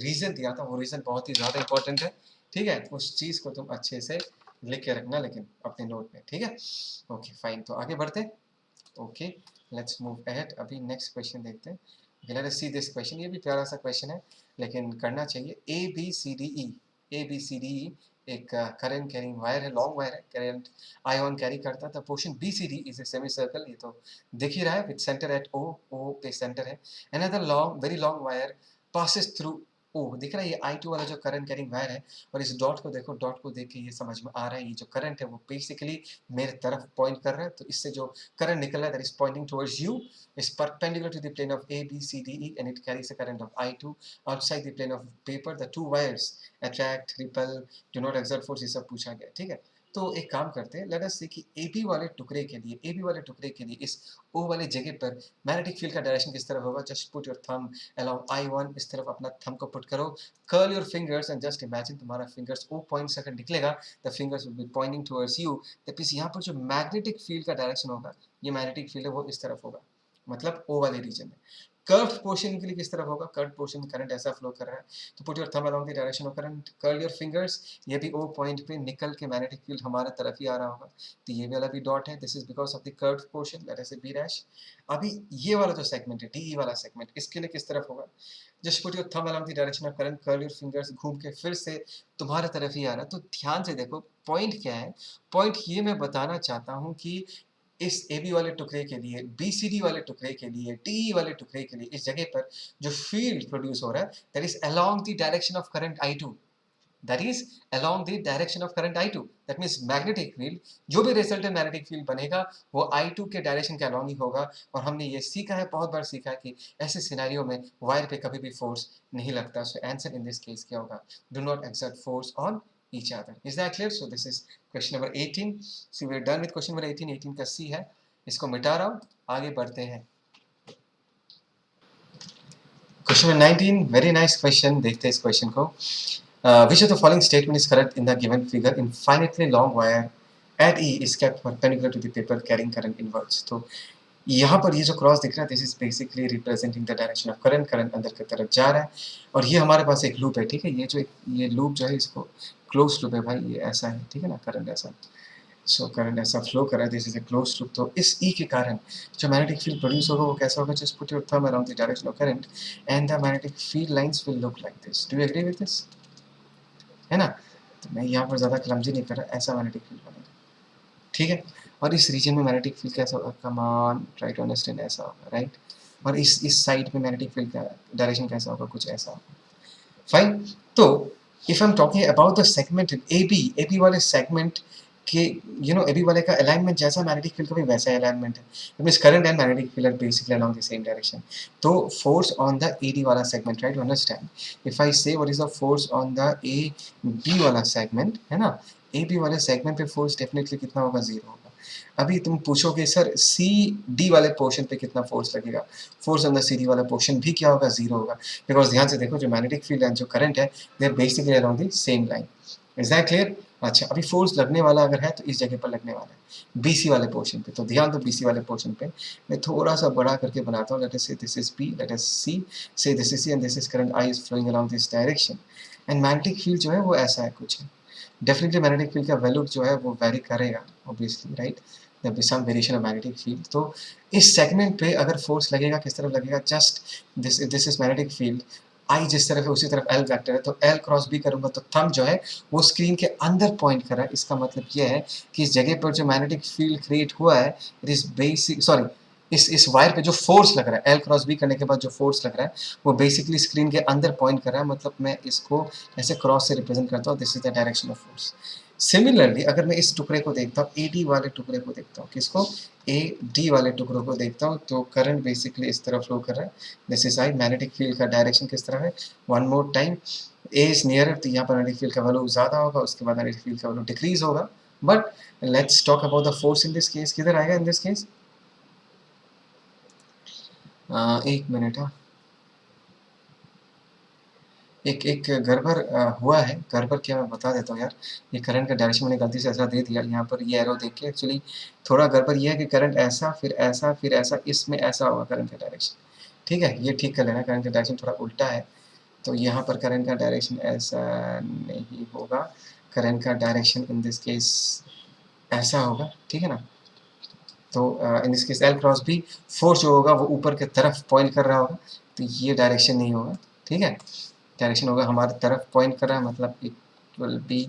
रीजन दिया था, वो रीजन बहुत ही ज़्यादा इंपॉर्टेंट है, ठीक है। उस चीज़ को तुम अच्छे से लिख के रखना लेकिन अपने नोट में, ठीक है। ओके फाइन, तो आगे बढ़ते। Okay, let's move ahead. अभी नेक्स्ट क्वेश्चन देखते हैं। Let us see this question, ये भी प्यारा सा क्वेश्चन है लेकिन करना चाहिए। A B C D E एक करंट कैरिंग वायर है, लॉन्ग वायर है, करंट आयन कैरी करता है। The portion BCD is a semi circle, ये तो दिख ही रहा है, विद सेंटर एट O पे सेंटर है। Another long very long wire passes through O, दिख रहा है ये I2 वाला जो करंट कैरिंग वायर है। और इस डॉट को देखो, डॉट को देख के ये समझ में आ रहा है ये जो करंट है वो बेसिकली मेरे तरफ पॉइंट कर रहा है। तो इससे जो करंट निकल रहा है that is pointing towards you, is perpendicular to the plane of ABCDE and it carries a current of I2 outside the plane of paper. The two wires attract, repel, do not exert force, ये सब पूछा गया, ठीक है। तो एक काम करते हैं, लेट अस से कि AB वाले टुकड़े के लिए, AB वाले टुकड़े के लिए इस O वाले जगह पर मैग्नेटिक फील्ड का डायरेक्शन किस तरफ होगा। Just put your thumb along I1, इस तरफ अपना थंब को पुट करो, curl your fingers and just imagine तुम्हारा फिंगर्स O पॉइंट से अगर निकलेगा, the fingers will be Poynting towards you. That means यहाँ पर जो मैग्नेटिक फील्ड का डायरेक्शन होगा, ये मैग्नेटिक फील्ड है वो इस तरफ होगा, मतलब O वाले रीजन में। कर्व्ड पोर्शन के लिए किस तरफ होगा, कर्व्ड पोर्शन में करंट ऐसा फ्लो कर रहा है, तो put your thumb along the direction of current, curl your fingers, ये भी O पॉइंट पे निकल के मैग्नेटिक फील्ड हमारे तरफ ही आ रहा होगा। तो ये वाला भी डॉट है, this is because of the curved portion, late us से B डैश। अभी ये वाला जो सेगमेंट है, DE वाला सेगमेंट, इसके लिए किस तरफ होगा। Just put your thumb along the direction of current, curl your fingers, घूम के फिर से तुम्हारे तरफ ही आ रहा है। तो ध्यान से देखो पॉइंट क्या है। पॉइंट ये मैं बताना चाहता हूँ कि इस AB वाले टुकड़े के लिए, BCD वाले टुकड़े के लिए, DE वाले टुकड़े के लिए, इस जगह पर जो फील्ड प्रोड्यूस हो रहा है that is along the direction of current I2, that is along the direction of current I2, that means magnetic field, जो भी resultant magnetic field बनेगा वो I2 के डायरेक्शन के along ही होगा। और हमने ये सीखा है, बहुत बार सीखा है कि ऐसे सिनेरियो में वायर पे कभी भी फोर्स नहीं लगता। So answer in this case क्या होगा, do not exert force on each other. Is that clear? So this is question number 18. So we are done with question number 18. 18 का C है, इसको मिटा रहा हूँ, आगे बढ़ते हैं। Question number 19, very nice question, देखते हैं इस क्वेश्चन को। Which of the following statement is correct in the given figure? Infinitely long wire at E is kept perpendicular to the paper carrying current inwards. तो यहाँ पर ये जो cross दिख रहा है, this is basically representing the direction of current. Current अंदर की तरफ जा रहा है और ये हमारे पास एक लूप है, ठीक है। ये जो ये लूप जो है इसको क्लोज लूप है भाई, ये ऐसा है, ठीक है ना, करंट ऐसा। सो करंट ऐसा फ्लो कर रहा है, this is a close loop. तो इस ई के कारण जो मैग्नेटिक फील्ड प्रोड्यूस होगा वो कैसा होगा। Just put your thumb around the direction of current and the magnetic field lines will look like this. Do you agree with this, है ना। तो मैं यहाँ पर ज़्यादा क्लमजी नहीं कर रहा, ऐसा मैग्नेटिक फील्ड बनेगा, ठीक है। और इस रीजन में मैग्नेटिक फील्ड कैसा होगा, come on try to understand, ऐसा होगा, राइट। और इस साइड में मैग्नेटिक फील्ड का डायरेक्शन कैसा होगा, कुछ ऐसा होगा, फाइन। तो if I am talking about the segment AB वाले सेगमेंट के, यू नो, AB वाले का अलाइनमेंट जैसा मैग्नेटिक फील्ड का भी वैसा अलाइनमेंट है। It means current and magnetic field are basically along the same direction. तो फोर्स ऑन द AD वाला segment, right to understand, if I say what is the force on the AB वाला segment, है ना, AB वाले segment पे force definitely कितना होगा, 0 होगा। अभी तुम पूछोगे सर CD वाले पोर्शन पे कितना फोर्स लगेगा, फोर्स ऑन द CD वाला पोर्शन भी क्या होगा, 0 होगा। बिकॉज ध्यान से देखो जो मैग्नेटिक फील्ड एंड जो करंट है they are basically along the same line. Is that clear. अच्छा, अभी फोर्स लगने वाला अगर है तो इस जगह पर लगने वाला है, BC वाले पोर्शन पे। तो ध्यान दो, BC वाले पोर्शन पे मैं थोड़ा सा बड़ा करके बनाता हूँ। Let us say this is B, let us say this is C and this is current I is flowing along this direction. And magnetic field जो है वो ऐसा है कुछ है। डेफिनेटली मैग्नेटिक फील्ड का वैल्यू जो है वो वेरी करेगा obviously, right, there be some variation of magnetic field. तो इस सेगमेंट पे अगर फोर्स लगेगा किस तरफ लगेगा, just this is magnetic field, I जिस तरफ है उसी तरफ L वेक्टर है, तो L क्रॉस B करूंगा तो थंब जो है वो स्क्रीन के अंदर पॉइंट कर रहा है। इसका मतलब ये है कि इस जगह पर जो मैग्नेटिक फील्ड क्रिएट हुआ है इट इज बेसिक, सॉरी, इस वायर पे जो फोर्स लग रहा है L क्रॉस B करने के बाद जो फोर्स लग रहा है वो बेसिकली स्क्रीन के अंदर पॉइंट कर रहा है। मतलब मैं इसको ऐसे क्रॉस से रिप्रेजेंट करता हूँ, this is the direction of force. Similarly अगर मैं इस टुकड़े को देखता हूँ, AD वाले टुकड़े को देखता हूँ, किसको, AD वाले टुकड़ों को देखता हूँ, तो करंट बेसिकली इस तरफ फ्लो कर रहा है, this is I. Magnetic field का डायरेक्शन किस तरफ है, one more time, A is nearer, तो यहाँ पर मैग्नेटिक फील्ड का वैल्यू ज़्यादा होगा, उसके बाद मैग्नेटिक फील्ड का वैल्यू डिक्रीज होगा। But let's talk about the force in this case, किधर आएगा इन दिस केस, एक मिनट, हाँ, एक गड़बड़ हुआ है। गड़बड़ क्या, मैं बता देता हूँ यार। ये करंट का डायरेक्शन मैंने गलती से ऐसा दे दिया, यहाँ पर ये एरो देख के एक्चुअली थोड़ा गड़बड़ ये है कि करंट ऐसा फिर ऐसा फिर ऐसा, इसमें ऐसा होगा करंट का डायरेक्शन, ठीक है, ये ठीक कर लेना। करंट का डायरेक्शन थोड़ा उल्टा है, तो यहाँ पर करंट का डायरेक्शन ऐसा नहीं होगा, करंट का डायरेक्शन इन दिस केस ऐसा होगा, ठीक है ना। तो in this case L cross B force जो होगा वो ऊपर की तरफ पॉइंट कर रहा होगा, तो ये डायरेक्शन नहीं होगा, ठीक है, डायरेक्शन होगा हमारी तरफ पॉइंट कर रहा है, मतलब will be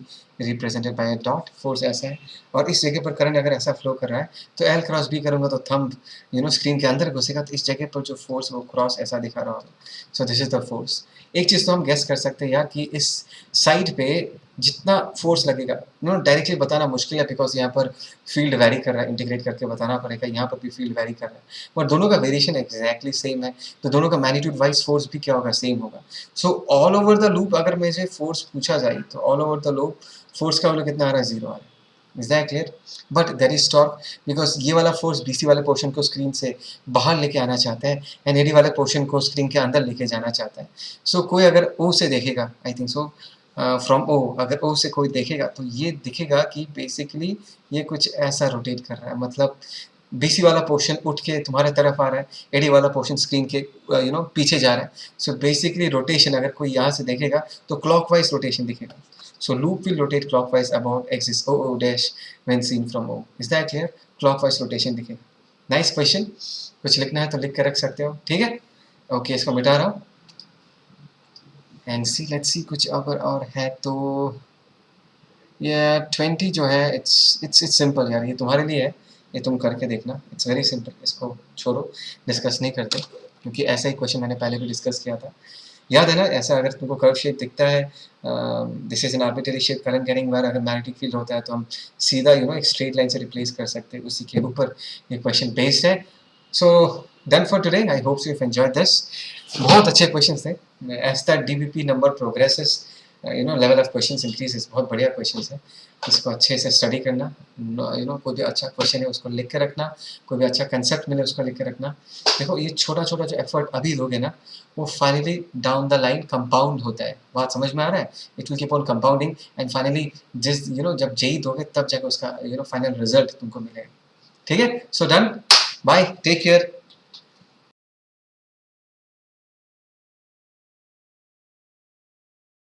represented by a dot, force ऐसा है, और इस जगह पर करंट अगर ऐसा फ्लो कर रहा है तो एल क्रॉस बी करूँगा तो थंब स्क्रीन के अंदर घुसेगा, तो इस जगह पर जो फोर्स वो क्रॉस ऐसा दिखा रहा होगा। So this is the force. एक चीज़ तो हम गेस कर सकते हैं यार कि इस साइड पे जितना फोर्स लगेगा, डायरेक्टली बताना मुश्किल है बिकॉज यहाँ पर फील्ड वेरी कर रहा है, इंटीग्रेट करके बताना पड़ेगा, यहाँ पर भी फील्ड वेरी कर रहा है, पर दोनों का वेरिएशन एग्जैक्टली सेम है, तो दोनों का मैग्नीट्यूड वाइज फोर्स भी क्या होगा, सेम होगा। So all over the loop अगर मुझे फोर्स पूछा जाए तो all over the loop force का वैल्यू कितना आ रहा है, 0 आ रहा है। Is that clear? But there is torque because ये वाला फोर्स बीसी वाले पोर्शन को स्क्रीन से बाहर लेके आना चाहता है एंड एडी वाले पोर्शन को स्क्रीन के अंदर लेके जाना चाहता है। सो कोई अगर ओ से देखेगा, आई थिंक सो फ्रॉम ओ, अगर ओ से कोई देखेगा तो ये दिखेगा कि बेसिकली ये कुछ ऐसा रोटेट कर रहा है, मतलब बीसी वाला पोर्शन उठ के तुम्हारे तरफ आ रहा है, एडी वाला पोर्शन स्क्रीन के पीछे जा रहा है। सो बेसिकली रोटेशन अगर कोई यहाँ से देखेगा तो क्लॉकवाइज रोटेशन दिखेगा। So loop will rotate clockwise about axis O O dash when seen from O. Is that clear? Clockwise rotation दिखेगा। Nice question. कुछ लिखना है तो लिख के रख सकते हो, ठीक है? ओके, इसको मिटा रहा हूँ एंड सी लेट्स सी कुछ अगर और है तो ये 20 जो है इट्स सिंपल यार, ये तुम्हारे लिए है, ये तुम करके देखना, इट्स वेरी सिंपल। इसको छोड़ो, डिस्कस नहीं करते क्योंकि ऐसा ही क्वेश्चन मैंने पहले भी डिस्कस किया था, याद है ना? ऐसा अगर तुमको कर्व शेप दिखता है, this is an arbitrary shape current getting where, अगर मैग्नेटिक फील्ड होता है तो हम सीधा एक स्ट्रेट लाइन से रिप्लेस कर सकते हैं, उसी के ऊपर ये क्वेश्चन बेस्ड है। So done for today, I hope you enjoyed this. बहुत अच्छे क्वेश्चन थे। As that DBP number progresses, level of questions increases. बहुत बढ़िया क्वेश्चंस है, इसको अच्छे से स्टडी करना। कोई भी अच्छा क्वेश्चन है उसको लिख के रखना, कोई भी अच्छा कंसेप्ट मिले उसको लिख के रखना। देखो ये छोटा छोटा जो एफर्ट अभी लोगे ना, वो finally down the line compound होता है। बात समझ में आ रहा है? It will keep on compounding and finally जिस जब जेई दोगे तब जाकर उसका फाइनल रिजल्ट तुमको मिलेगा। ठीक है? So done, bye, take care.